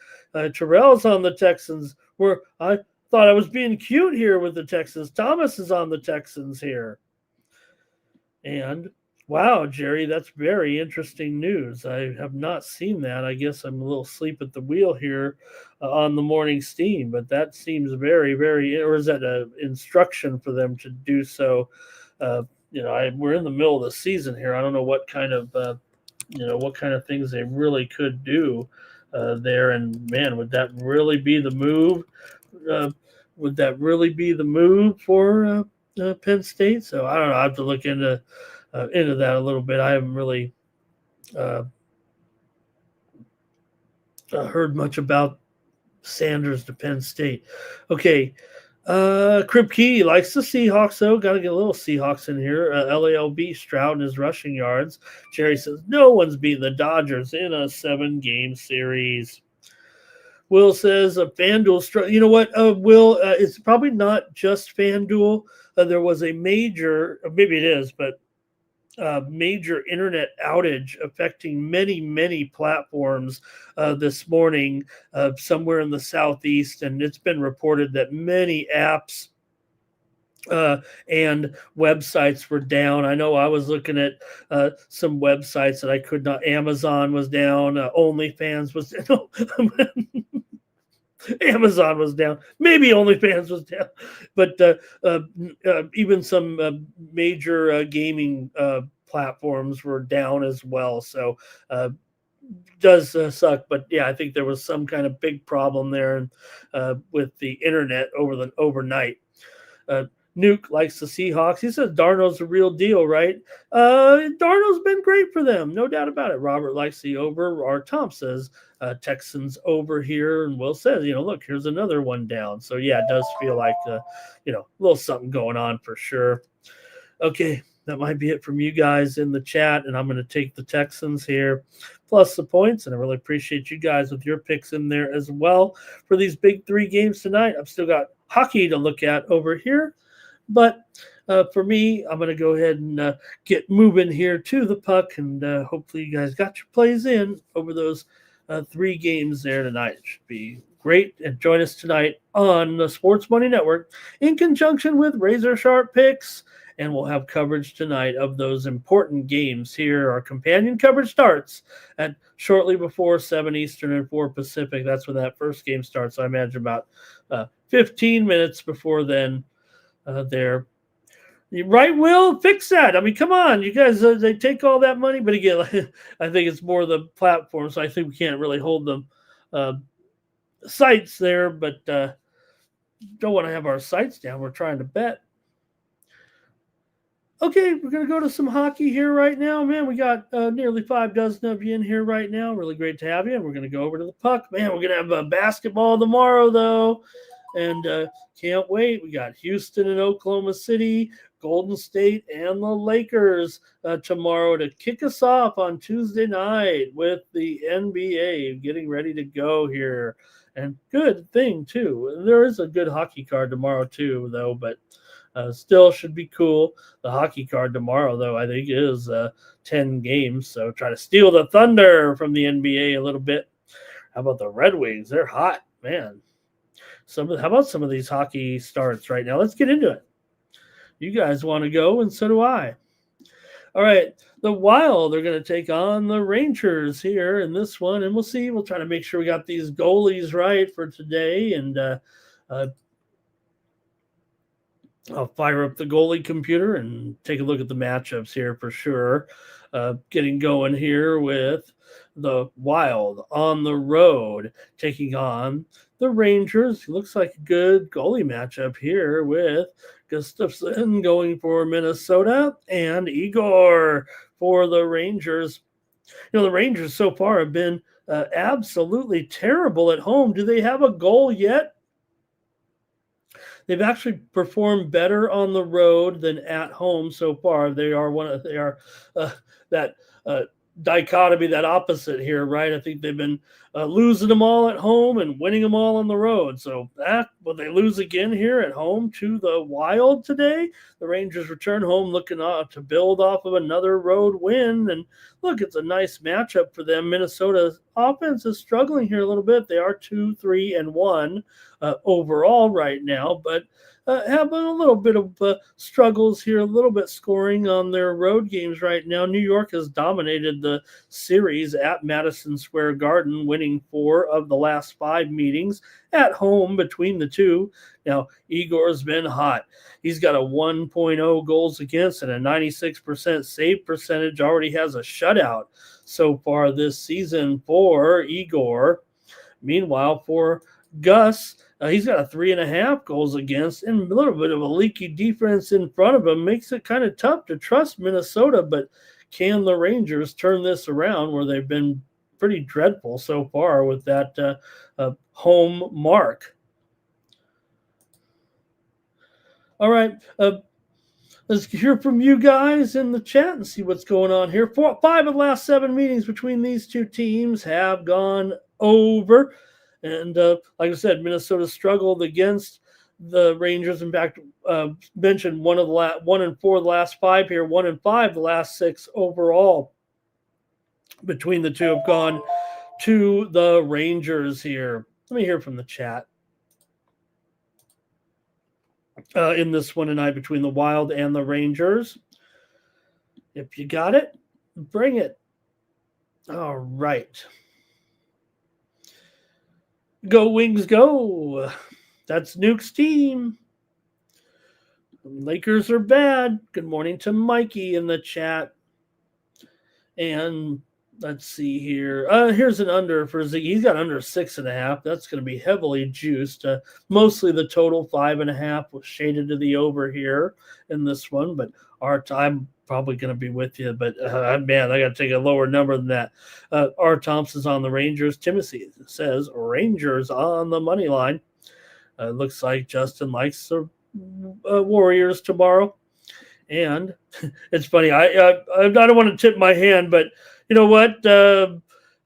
S2: Terrell's on the Texans. Where I thought I was being cute here with the Texans. Thomas is on the Texans here. And wow, Jerry, that's very interesting news. I have not seen that. I guess I'm a little asleep at the wheel here on the morning steam, but that seems very, very, or is that an instruction for them to do so? We're in the middle of the season here. I don't know what kind of, what kind of things they really could do there. And man, would that really be the move? Would that really be the move for Penn State? So I don't know. I have to look into that a little bit. I haven't really heard much about Sanders to Penn State. Okay. Kripke likes the Seahawks, though. Got to get a little Seahawks in here. LALB, Stroud and his rushing yards. Jerry says, no one's beaten the Dodgers in a 7-game series. Will says, FanDuel. You know what, Will? It's probably not just FanDuel. There was a major, maybe it is, but major internet outage affecting many, many platforms this morning somewhere in the Southeast. And it's been reported that many apps and websites were down. I know I was looking at some websites that I could not. Amazon was down. OnlyFans was down. Amazon was down. Maybe OnlyFans was down. But even some major gaming platforms were down as well. So does suck. But yeah, I think there was some kind of big problem there with the internet overnight. Nuke likes the Seahawks. He says Darnold's the real deal, right? Darnold's been great for them, no doubt about it. Robert likes the over. Or Tom says Texans over here, and Will says, look, here's another one down. So yeah, it does feel like a little something going on for sure. Okay, that might be it from you guys in the chat, and I'm going to take the Texans here plus the points, and I really appreciate you guys with your picks in there as well for these big 3 games tonight. I've still got hockey to look at over here. But for me, I'm going to go ahead and get moving here to the puck, and hopefully you guys got your plays in over those 3 games there tonight. It should be great. And join us tonight on the Sports Money Network in conjunction with Razor Sharp Picks, and we'll have coverage tonight of those important games here. Our companion coverage starts at shortly before 7 Eastern and 4 Pacific. That's when that first game starts. So I imagine about 15 minutes before then. There, right? Will fix that. I mean, come on, you guys. They take all that money, but again, I think it's more the platform. So I think we can't really hold them sites there, but don't want to have our sites down. We're trying to bet. Okay, we're going to go to some hockey here right now. Man, we got nearly 5 dozen of you in here right now. Really great to have you. And we're going to go over to the puck. Man, we're going to have basketball tomorrow, though. And can't wait. We got Houston and Oklahoma City, Golden State, and the Lakers tomorrow to kick us off on Tuesday night with the NBA getting ready to go here. And good thing, too. There is a good hockey card tomorrow, too, though. But Still should be cool. The hockey card tomorrow, though, I think is 10 games. So try to steal the thunder from the NBA a little bit. How about the Red Wings? They're hot, man. How about some of these hockey starts right now? Let's get into it. You guys want to go, and so do I. All right, the Wild are going to take on the Rangers here in this one, and we'll see. We'll try to make sure we got these goalies right for today, and I'll fire up the goalie computer and take a look at the matchups here for sure. Getting going here with the Wild on the road, taking on the Rangers. Looks like a good goalie matchup here with Gustafsson going for Minnesota and Igor for the Rangers. The Rangers so far have been absolutely terrible at home. Do they have a goal yet? They've actually performed better on the road than at home so far. They are that dichotomy, that opposite here, right? I think they've been losing them all at home and winning them all on the road. So will they lose again here at home to the Wild today? The Rangers return home looking to build off of another road win. And look, it's a nice matchup for them. Minnesota's offense is struggling here a little bit. They are 2-3-1 overall right now, but having a little bit of struggles here, a little bit scoring on their road games right now. New York has dominated the series at Madison Square Garden, winning 4 of the last 5 meetings at home between the two. Now, Igor's been hot. He's got a 1.0 goals against and a 96% save percentage, already has a shutout so far this season for Igor. Meanwhile, for Gus, he's got a 3.5 goals against and a little bit of a leaky defense in front of him. Makes it kind of tough to trust Minnesota, but can the Rangers turn this around where they've been pretty dreadful so far with that home mark? All right, let's hear from you guys in the chat and see what's going on here. 5 of the last 7 meetings between these two teams have gone over. And like I said, Minnesota struggled against the Rangers. In fact, mentioned 1 and 4 the last 5 here, 1 and 5 the last 6 overall between the two have gone to the Rangers here. Let me hear from the chat. In this one tonight between the Wild and the Rangers. If you got it, bring it. All right. Go Wings, go. That's Nuke's team. Lakers are bad. Good morning to Mikey in the chat. And let's see here. Here's an under for Ziggy. He's got under 6.5. That's going to be heavily juiced. Mostly the total 5.5 was shaded to the over here in this one. But I'm probably going to be with you. But man, I got to take a lower number than that. R. Thompson's on the Rangers. Timothy says Rangers on the money line. Looks like Justin likes the Warriors tomorrow. And it's funny. I don't want to tip my hand, but you know what?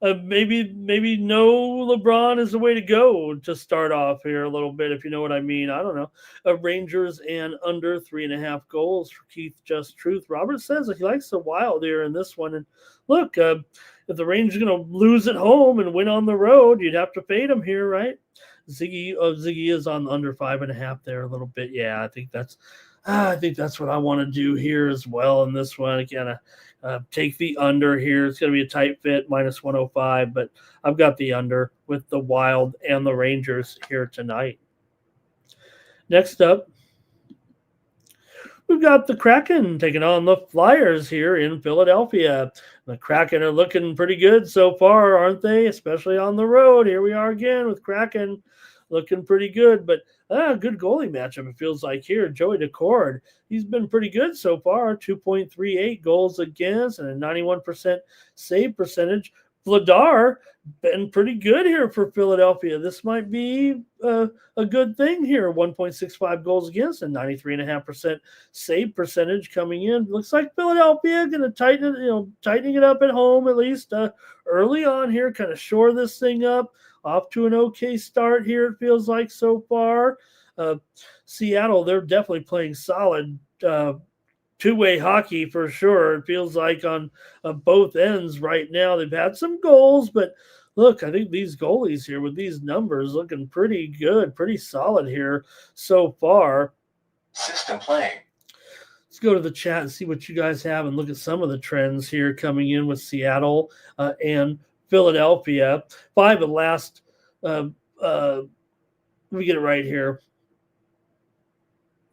S2: Maybe no LeBron is the way to go to start off here a little bit, if you know what I mean. I don't know. Rangers and under 3.5 goals for Keith Just Truth. Robert says that he likes the Wild here in this one. And look, if the Rangers are going to lose at home and win on the road, you'd have to fade them here, right? Ziggy is on under 5.5 there a little bit. Yeah, I think that's what I want to do here as well in this one. Again, take the under here. It's going to be a tight fit, minus 105, but I've got the under with the Wild and the Rangers here tonight. Next up, we've got the Kraken taking on the Flyers here in Philadelphia. The Kraken are looking pretty good so far, aren't they? Especially on the road. Here we are again with Kraken looking pretty good, but good goalie matchup, it feels like here. Joey Decord, he's been pretty good so far, 2.38 goals against and a 91% save percentage. Vladar, been pretty good here for Philadelphia. This might be a good thing here. 1.65 goals against and 93.5% save percentage coming in. Looks like Philadelphia going to tightening it up at home at least early on here, kind of shore this thing up. Off to an okay start here, it feels like so far. Seattle, they're definitely playing solid two-way hockey for sure. It feels like on both ends right now. They've had some goals, but look, I think these goalies here with these numbers looking pretty good, pretty solid here so far.
S5: System playing.
S2: Let's go to the chat and see what you guys have and look at some of the trends here coming in with Seattle and Philadelphia. 5 of the last, let me get it right here.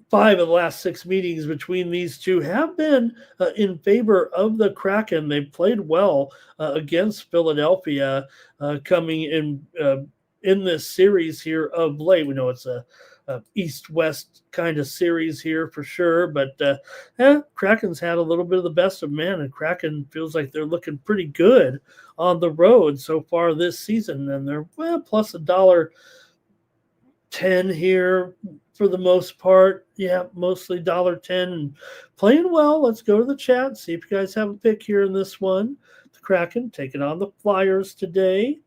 S2: 5 of the last 6 meetings between these two have been in favor of the Kraken. They've played well against Philadelphia coming in this series here of late. We know it's a East-West kind of series here for sure, but Kraken's had a little bit of the best of men, and Kraken feels like they're looking pretty good on the road so far this season, and they're plus $1.10 here for the most part. Yeah, mostly $1.10 and playing well. Let's go to the chat, see if you guys have a pick here in this one. The Kraken taking on the Flyers today.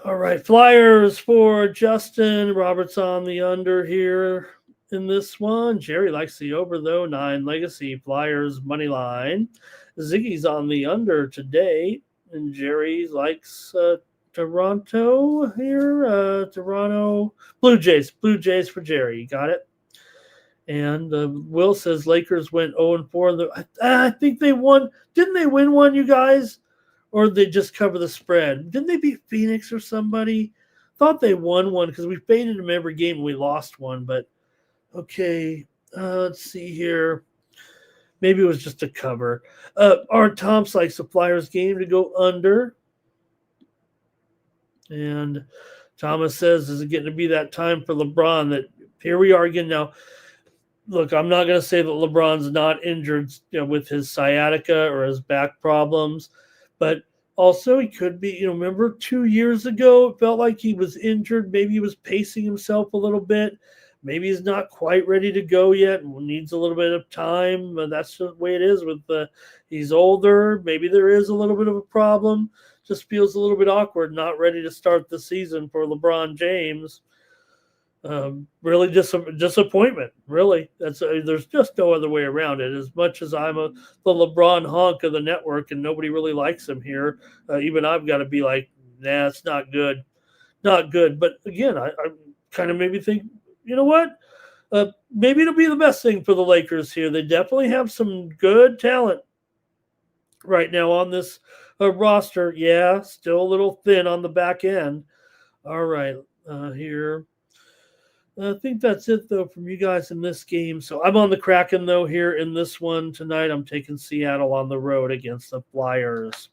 S2: All right, Flyers for Justin. Robert's on the under here in this one. Jerry likes the over, though. 9 Legacy. Flyers money line. Ziggy's on the under today, and Jerry likes Toronto here. Toronto Blue Jays. Blue Jays for Jerry. You got it. And Will says Lakers went 0-4. I think they won. Didn't they win one, you guys? Or they just cover the spread? Didn't they beat Phoenix or somebody? Thought they won one because we faded them every game and we lost one. But okay, let's see here. Maybe it was just a cover. Art Thompson likes the Flyers game to go under. And Thomas says, is it getting to be that time for LeBron? That here we are again now. Look, I'm not going to say that LeBron's not injured with his sciatica or his back problems. But also he could be, remember 2 years ago, it felt like he was injured. Maybe he was pacing himself a little bit. Maybe he's not quite ready to go yet and needs a little bit of time. That's the way it is with he's older. Maybe there is a little bit of a problem. Just feels a little bit awkward, not ready to start the season for LeBron James. Really disappointment. Really, there's just no other way around it. As much as I'm the LeBron honk of the network, and nobody really likes him here, even I've got to be like, nah, it's not good, not good. But again, I kind of maybe think, you know what? Maybe it'll be the best thing for the Lakers here. They definitely have some good talent right now on this roster. Yeah, still a little thin on the back end. All right, here. I think that's it, though, from you guys in this game. So I'm on the Kraken, though, here in this one tonight. I'm taking Seattle on the road against the Flyers.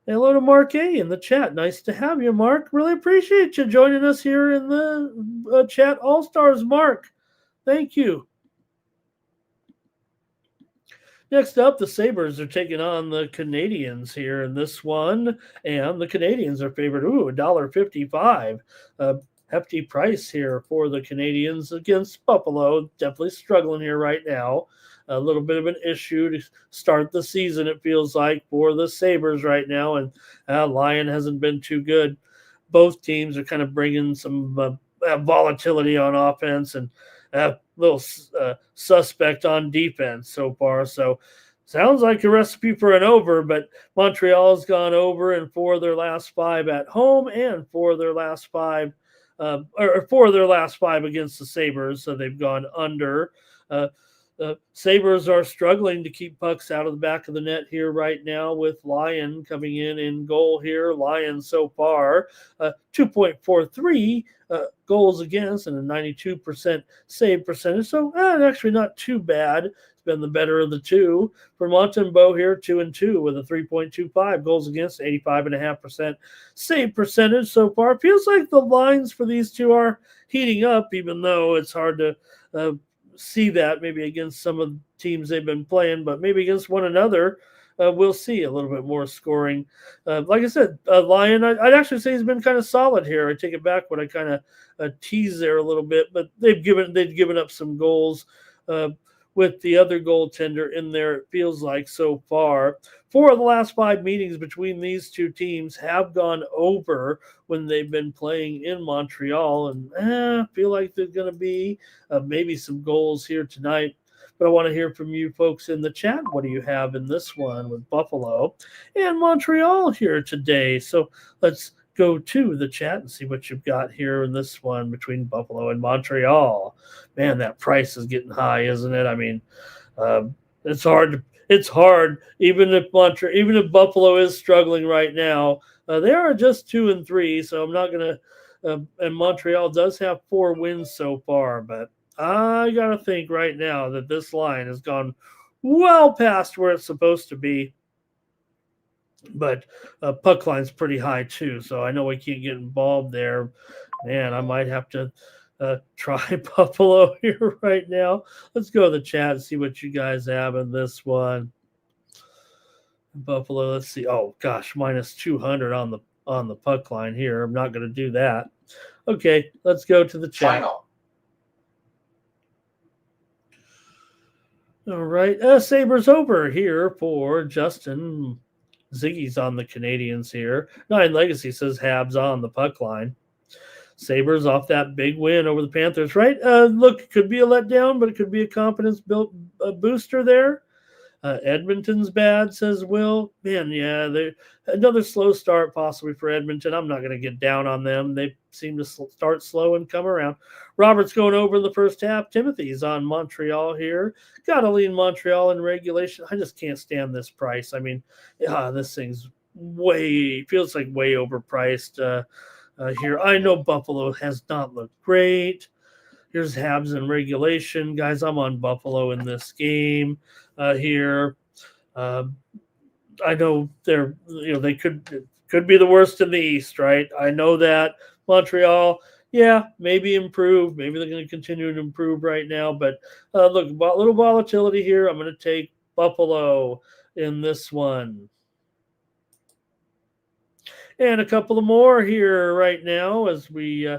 S2: Hello to Mark A. in the chat. Nice to have you, Mark. Really appreciate you joining us here in the chat. All-Stars, Mark. Thank you. Next up, the Sabres are taking on the Canadians here in this one. And the Canadians are favored, $1.55. Hefty price here for the Canadians against Buffalo. Definitely struggling here right now. A little bit of an issue to start the season, it feels like, for the Sabres right now. And Lion hasn't been too good. Both teams are kind of bringing some volatility on offense and a little suspect on defense so far. So sounds like a recipe for an over, but Montreal's gone over in 4 of their last 5 at home and 4 of their last 5 against the Sabres, so they've gone under. Sabres are struggling to keep pucks out of the back of the net here right now with Lyon coming in goal here. Lyon so far, 2.43 goals against and a 92% save percentage. So actually not too bad. It's been the better of the two. For Montembeault here, 2-2 with a 3.25 goals against, 85.5% save percentage so far. Feels like the lines for these two are heating up, even though it's hard to see that maybe against some of the teams they've been playing, but maybe against one another, we'll see a little bit more scoring. Like I said, Lyon, I'd actually say he's been kind of solid here. I take it back when I kind of tease there a little bit, but they've given up some goals. with the other goaltender in there, it feels like so far. 4 of the last 5 meetings between these two teams have gone over when they've been playing in Montreal, and I feel like there's going to be maybe some goals here tonight. But I want to hear from you folks in the chat. What do you have in this one with Buffalo and Montreal here today? So let's go to the chat and see what you've got here in this one between Buffalo and Montreal. Man, that price is getting high, isn't it? I mean, it's hard. It's hard, even if Buffalo is struggling right now. They are just 2-3, so I'm not gonna. And Montreal does have 4 wins so far, but I gotta think right now that this line has gone well past where it's supposed to be. But puck line's pretty high too, so I know we can't get involved there. Man, I might have to try Buffalo here right now. Let's go to the chat and see what you guys have in this one. Buffalo, let's see. Oh gosh, minus 200 on the puck line here. I'm not going to do that. Okay, let's go to the chat.
S5: Final.
S2: All right, Sabres over here for Justin. Ziggy's on the Canadians here. 9 Legacy says Habs on the puck line. Sabres off that big win over the Panthers, right? Look, it could be a letdown, but it could be a confidence booster there. Edmonton's bad, says Will. Man, yeah, another slow start possibly for Edmonton. I'm not going to get down on them. They seem to start slow and come around. Robert's going over in the first half. Timothy's on Montreal here. Got to lean Montreal in regulation. I just can't stand this price. I mean, this thing's feels like way overpriced here. I know Buffalo has not looked great. Here's Habs in regulation. Guys, I'm on Buffalo in this game here. I know they could be the worst in the East, right? I know that. Montreal, yeah, maybe improve. Maybe they're going to continue to improve right now. But look, a little volatility here. I'm going to take Buffalo in this one. And a couple of more here right now as we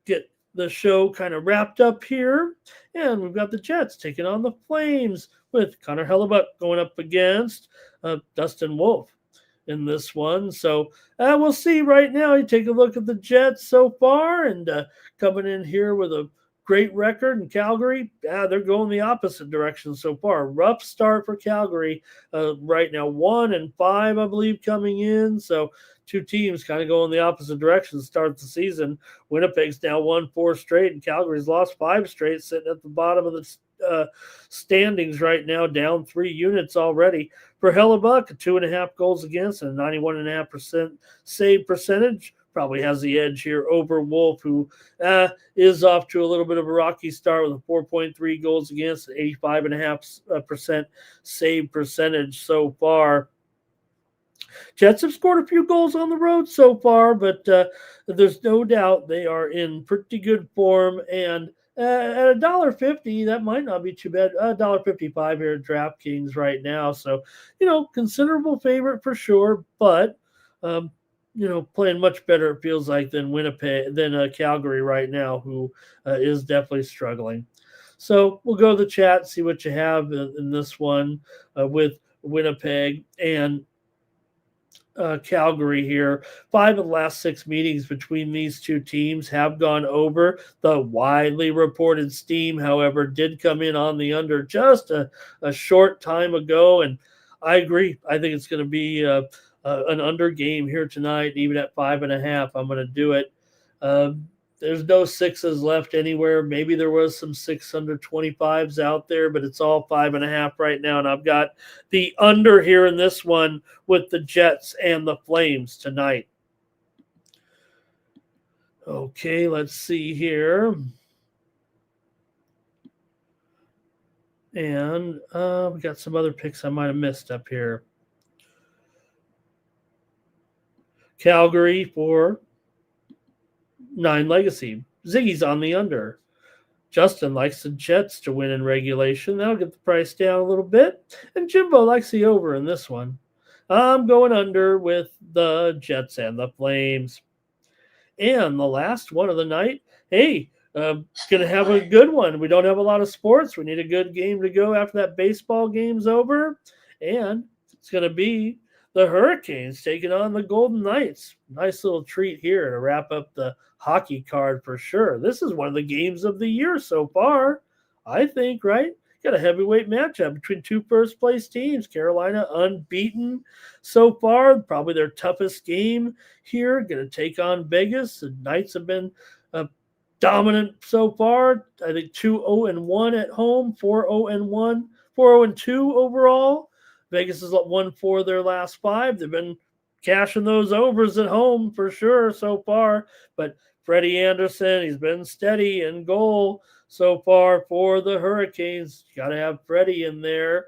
S2: get the show kind of wrapped up here. And we've got the Jets taking on the Flames with Connor Hellebuck going up against Dustin Wolf in this one. So we'll see right now. You take a look at the Jets so far and coming in here with a great record in Calgary. They're going the opposite direction so far. Rough start for Calgary right now. 1-5, I believe, coming in. So 2 teams kind of going the opposite direction to start the season. Winnipeg's now won 4 straight, and Calgary's lost 5 straight, sitting at the bottom of the standings right now, down 3 units already. For Hellebuck, 2.5 goals against and a 91.5% save percentage. Probably has the edge here over Wolf, who is off to a little bit of a rocky start with a 4.3 goals against, 85.5% save percentage so far. Jets have scored a few goals on the road so far, but there's no doubt they are in pretty good form. And at $1.50, that might not be too bad. $1.55 here at DraftKings right now. So, considerable favorite for sure, but playing much better, it feels like, than Calgary right now, who is definitely struggling. So we'll go to the chat, see what you have in this one with Winnipeg and Calgary here. 5 of the last 6 meetings between these two teams have gone over. The widely reported steam, however, did come in on the under just a short time ago, and I agree. I think it's going to be an under game here tonight, even at 5.5. I'm going to do it. There's no 6s left anywhere. Maybe there was some 6 under 25s out there, but it's all 5.5 right now. And I've got the under here in this one with the Jets and the Flames tonight. Okay, let's see here. And we got some other picks I might have missed up here. Calgary for 9 Legacy. Ziggy's on the under. Justin likes the Jets to win in regulation. That'll get the price down a little bit. And Jimbo likes the over in this one. I'm going under with the Jets and the Flames. And the last one of the night, hey, going to have a good one. We don't have a lot of sports. We need a good game to go after that baseball game's over. And it's going to be the Hurricanes taking on the Golden Knights. Nice little treat here to wrap up the hockey card for sure. This is one of the games of the year so far, I think, right? Got a heavyweight matchup between two first-place teams. Carolina unbeaten so far, probably their toughest game here. Going to take on Vegas. The Knights have been dominant so far. I think 2-0-1 at home, 4-0-1, 4-0-2 overall. Vegas has won 4 of their last 5. They've been cashing those overs at home for sure so far. But Freddie Anderson, he's been steady in goal so far for the Hurricanes. You got to have Freddie in there,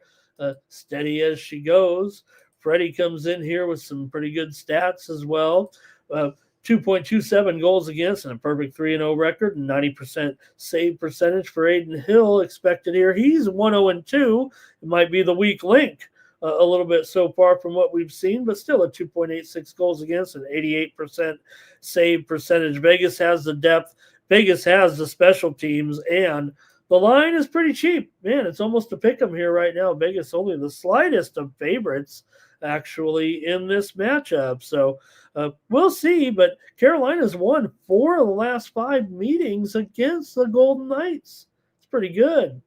S2: steady as she goes. Freddie comes in here with some pretty good stats as well. 2.27 goals against and a perfect 3-0 record and 90% save percentage for Aiden Hill expected here. He's 1-0-2. It might be the weak link a little bit so far from what we've seen, but still a 2.86 goals against and 88% save percentage. Vegas has the depth. Vegas has the special teams, and the line is pretty cheap. Man, it's almost a pick 'em here right now. Vegas only the slightest of favorites actually in this matchup. So we'll see, but Carolina's won 4 of the last 5 meetings against the Golden Knights. It's pretty good.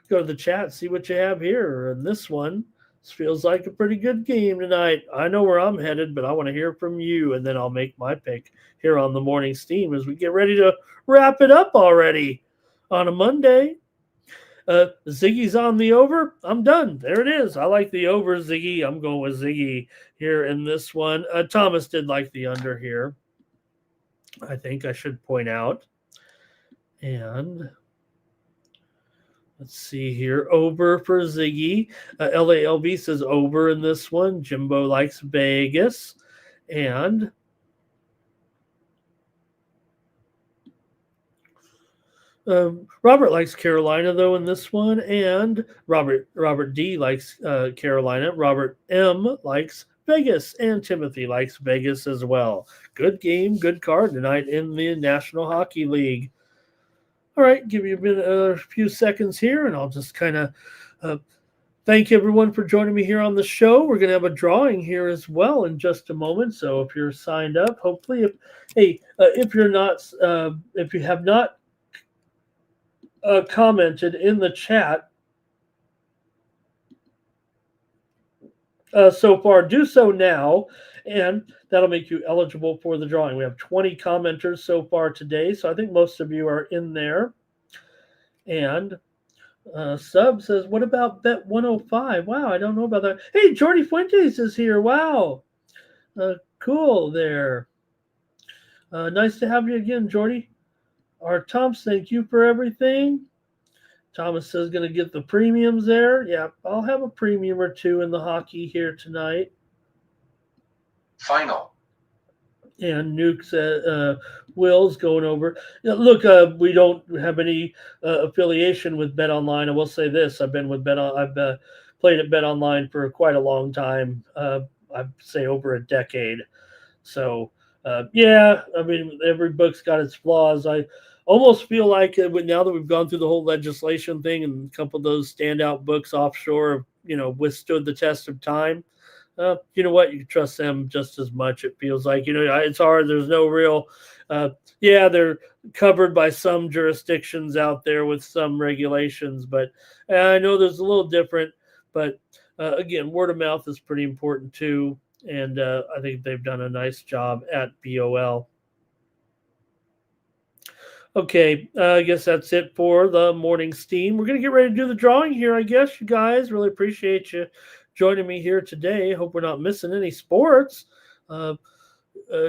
S2: Go to the chat, see what you have here. And this one, this feels like a pretty good game tonight. I know where I'm headed, but I want to hear from you, and then I'll make my pick here on the Morning Steam as we get ready to wrap it up already on a Monday. Ziggy's on the over. I'm done. There it is. I like the over, Ziggy. I'm going with Ziggy here in this one. Thomas did like the under here, I think I should point out. And let's see here. Over for Ziggy. LALB says over in this one. Jimbo likes Vegas. And Robert likes Carolina, though, in this one. And Robert D likes Carolina. Robert M likes Vegas. And Timothy likes Vegas as well. Good game, good card tonight in the National Hockey League. All right, give you a few seconds here, and I'll just kind of thank everyone for joining me here on the show. We're going to have a drawing here as well in just a moment. So if you're signed up, hopefully, if you're not, if you have not commented in the chat so far, do so now, and that'll make you eligible for the drawing. We have 20 commenters so far today, so I think most of you are in there. And Sub says, what about Bet 105? Wow, I don't know about that. Hey, Jordy Fuentes is here. Wow. Cool there. Nice to have you again, Jordy. Art Thompson, thank you for everything. Thomas says going to get the premiums there. Yeah, I'll have a premium or two in the hockey here tonight.
S5: Final.
S2: And Nuke Will's going over. Look, we don't have any affiliation with Bet Online. I will say this: I've been with I've played at Bet Online for quite a long time. I'd say over a decade. So yeah, I mean, every book's got its flaws. I almost feel like now that we've gone through the whole legislation thing and a couple of those standout books offshore, withstood the test of time. You know what? You can trust them just as much. It feels like, it's hard. There's no real, they're covered by some jurisdictions out there with some regulations, but I know there's a little different, but again, word of mouth is pretty important too. And I think they've done a nice job at BOL. Okay, I guess that's it for the Morning Steam. We're going to get ready to do the drawing here, I guess, you guys. Really appreciate you joining me here today. Hope we're not missing any sports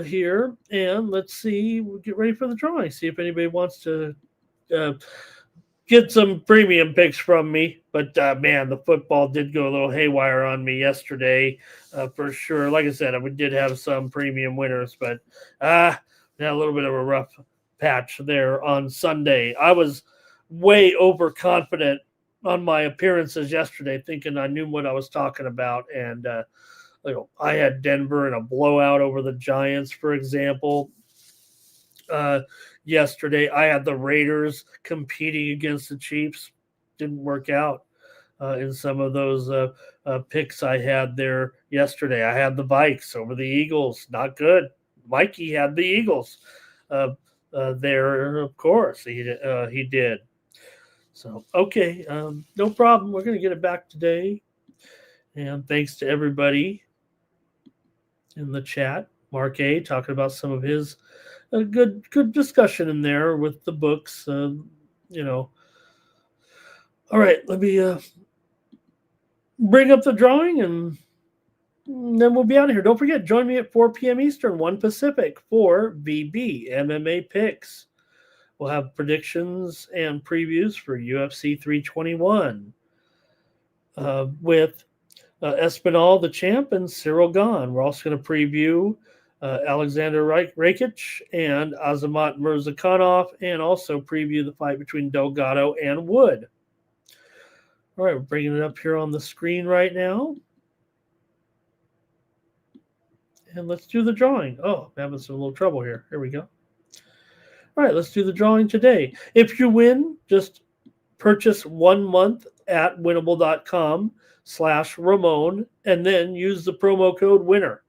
S2: here. And let's see, we'll get ready for the drawing. See if anybody wants to get some premium picks from me. But, man, the football did go a little haywire on me yesterday for sure. Like I said, we did have some premium winners, but had a little bit of a rough patch there on Sunday. I was way overconfident on my appearances yesterday, thinking I knew what I was talking about. And I had Denver in a blowout over the Giants, for example. yesterday. I had the Raiders competing against the Chiefs. Didn't work out in some of those picks I had there yesterday. I had the Vikes over the Eagles. Not good. Mikey had the Eagles there, of course. He did. So, okay, no problem. We're going to get it back today. And thanks to everybody in the chat. Mark A. talking about some of his good discussion in there with the books. All right, let me bring up the drawing and then we'll be out of here. Don't forget, join me at 4 p.m. Eastern, 1 Pacific for VB MMA Picks. We'll have predictions and previews for UFC 321 with Espinal, the champ, and Cyril Gahn. We're also going to preview Alexander Rakic and Azamat Murzakanov, and also preview the fight between Delgado and Wood. All right, we're bringing it up here on the screen right now. And let's do the drawing. Oh, I'm having some little trouble here. Here we go. All right, let's do the drawing today. If you win, just purchase 1 month at winnable.com/Ramon and then use the promo code WINNER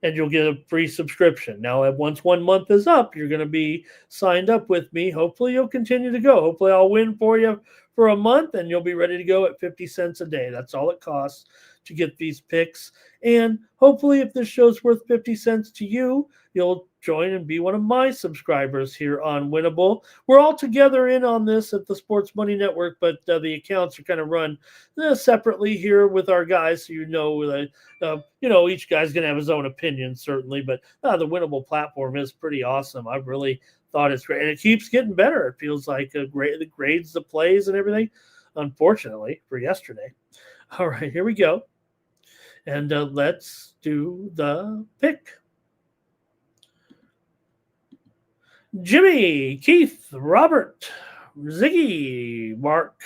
S2: and you'll get a free subscription. Now, once 1 month is up, you're going to be signed up with me. Hopefully, you'll continue to go. Hopefully, I'll win for you for a month and you'll be ready to go at 50 cents a day. That's all it costs to get these picks. And hopefully, if this show's worth 50 cents to you, you'll join and be one of my subscribers here on Winnable. We're all together in on this at the Sports Money Network, but the accounts are kind of run separately here with our guys. So each guy's going to have his own opinion, certainly. But the Winnable platform is pretty awesome. I've really thought it's great. And it keeps getting better. It feels like the grades, the plays, and everything, unfortunately, for yesterday. All right, here we go. And let's do the pick. Jimmy, Keith, Robert, Ziggy, Mark,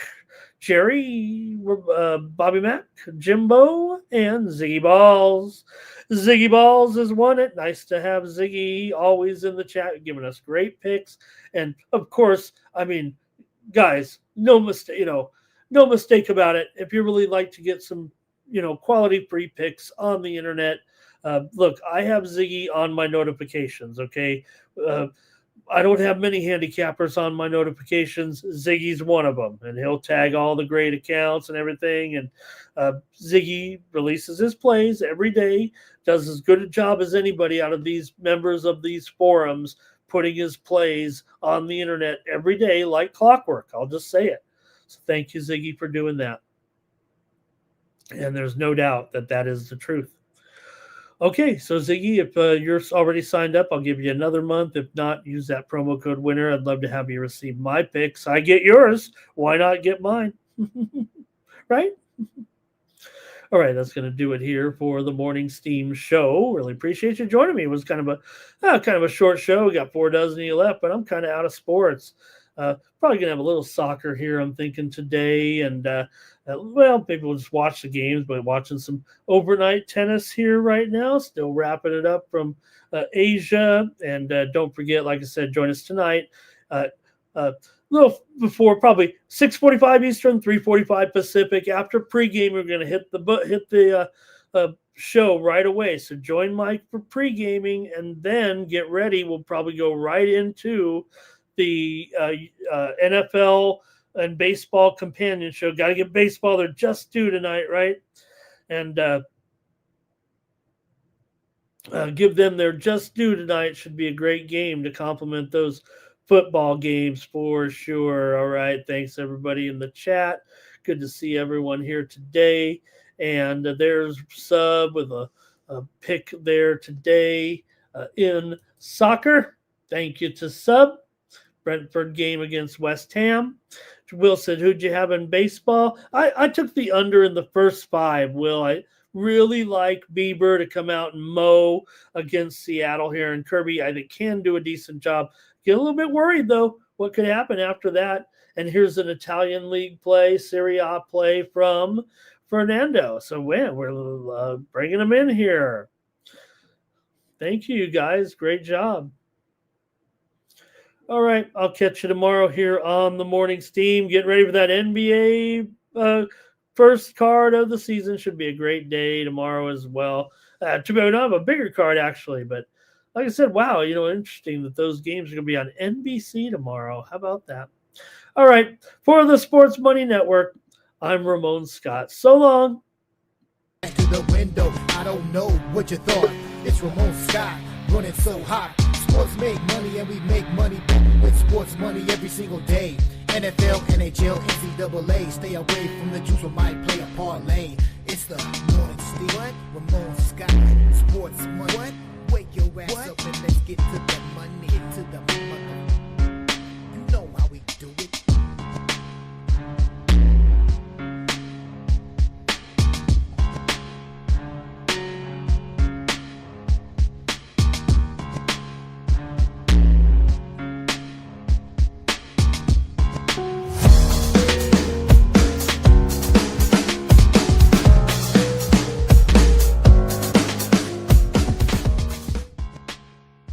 S2: Jerry, Bobby Mack, Jimbo, and Ziggy Balls. Ziggy Balls has won it. Nice to have Ziggy always in the chat, giving us great picks. And of course, I mean, guys, no mistake about it. If you really like to get some, quality free picks on the internet, look, I have Ziggy on my notifications. Okay. I don't have many handicappers on my notifications. Ziggy's one of them, and he'll tag all the great accounts and everything. And Ziggy releases his plays every day, does as good a job as anybody out of these members of these forums, putting his plays on the internet every day like clockwork. I'll just say it. So thank you, Ziggy, for doing that. And there's no doubt that that is the truth. Okay, so Ziggy, if you're already signed up, I'll give you another month. If not, use that promo code WINNER. I'd love to have you receive my picks. I get yours. Why not get mine? Right? All right, that's going to do it here for the Morning Steam show. Really appreciate you joining me. It was kind of a short show. We got 4 dozen of you left, but I'm kind of out of sports. Probably going to have a little soccer here, I'm thinking, today. And, maybe we'll just watch the games, but watching some overnight tennis here right now. Still wrapping it up from Asia. And don't forget, like I said, join us tonight. A little before, probably 6:45 Eastern, 3:45 Pacific. After pregame, we're going to hit the show right away. So join Mike for pre-gaming and then get ready. We'll probably go right into the NFL and baseball companion show. Got to get baseball. They're just due tonight, right? And give them their just due tonight. Should be a great game to complement those football games for sure. All right. Thanks, everybody in the chat. Good to see everyone here today. And there's Sub with a pick there today in soccer. Thank you to Sub. Brentford game against West Ham. Will said, who'd you have in baseball? I took the under in the first 5, Will. I really like Bieber to come out and mow against Seattle here. And Kirby, I think, can do a decent job. Get a little bit worried, though, what could happen after that. And here's an Italian league play, Serie A play from Fernando. So we're bringing him in here. Thank you, guys. Great job. All right, I'll catch you tomorrow here on the Morning Steam. Get ready for that NBA first card of the season. Should be a great day tomorrow as well. I don't have a bigger card actually, but like I said, wow, interesting that those games are going to be on NBC tomorrow. How about that? All right, for the Sports Money Network, I'm Ramon Scott. So long.
S1: To the window, I don't know what you thought. It's Ramon Scott running so hot. Sports make money and we make money with sports money every single day. NFL, NHL, NCAA. Stay away from the juice, we might play a parlay. It's the Morning Steam. Ramon Scott, sports money. Wake your ass up and let's get to the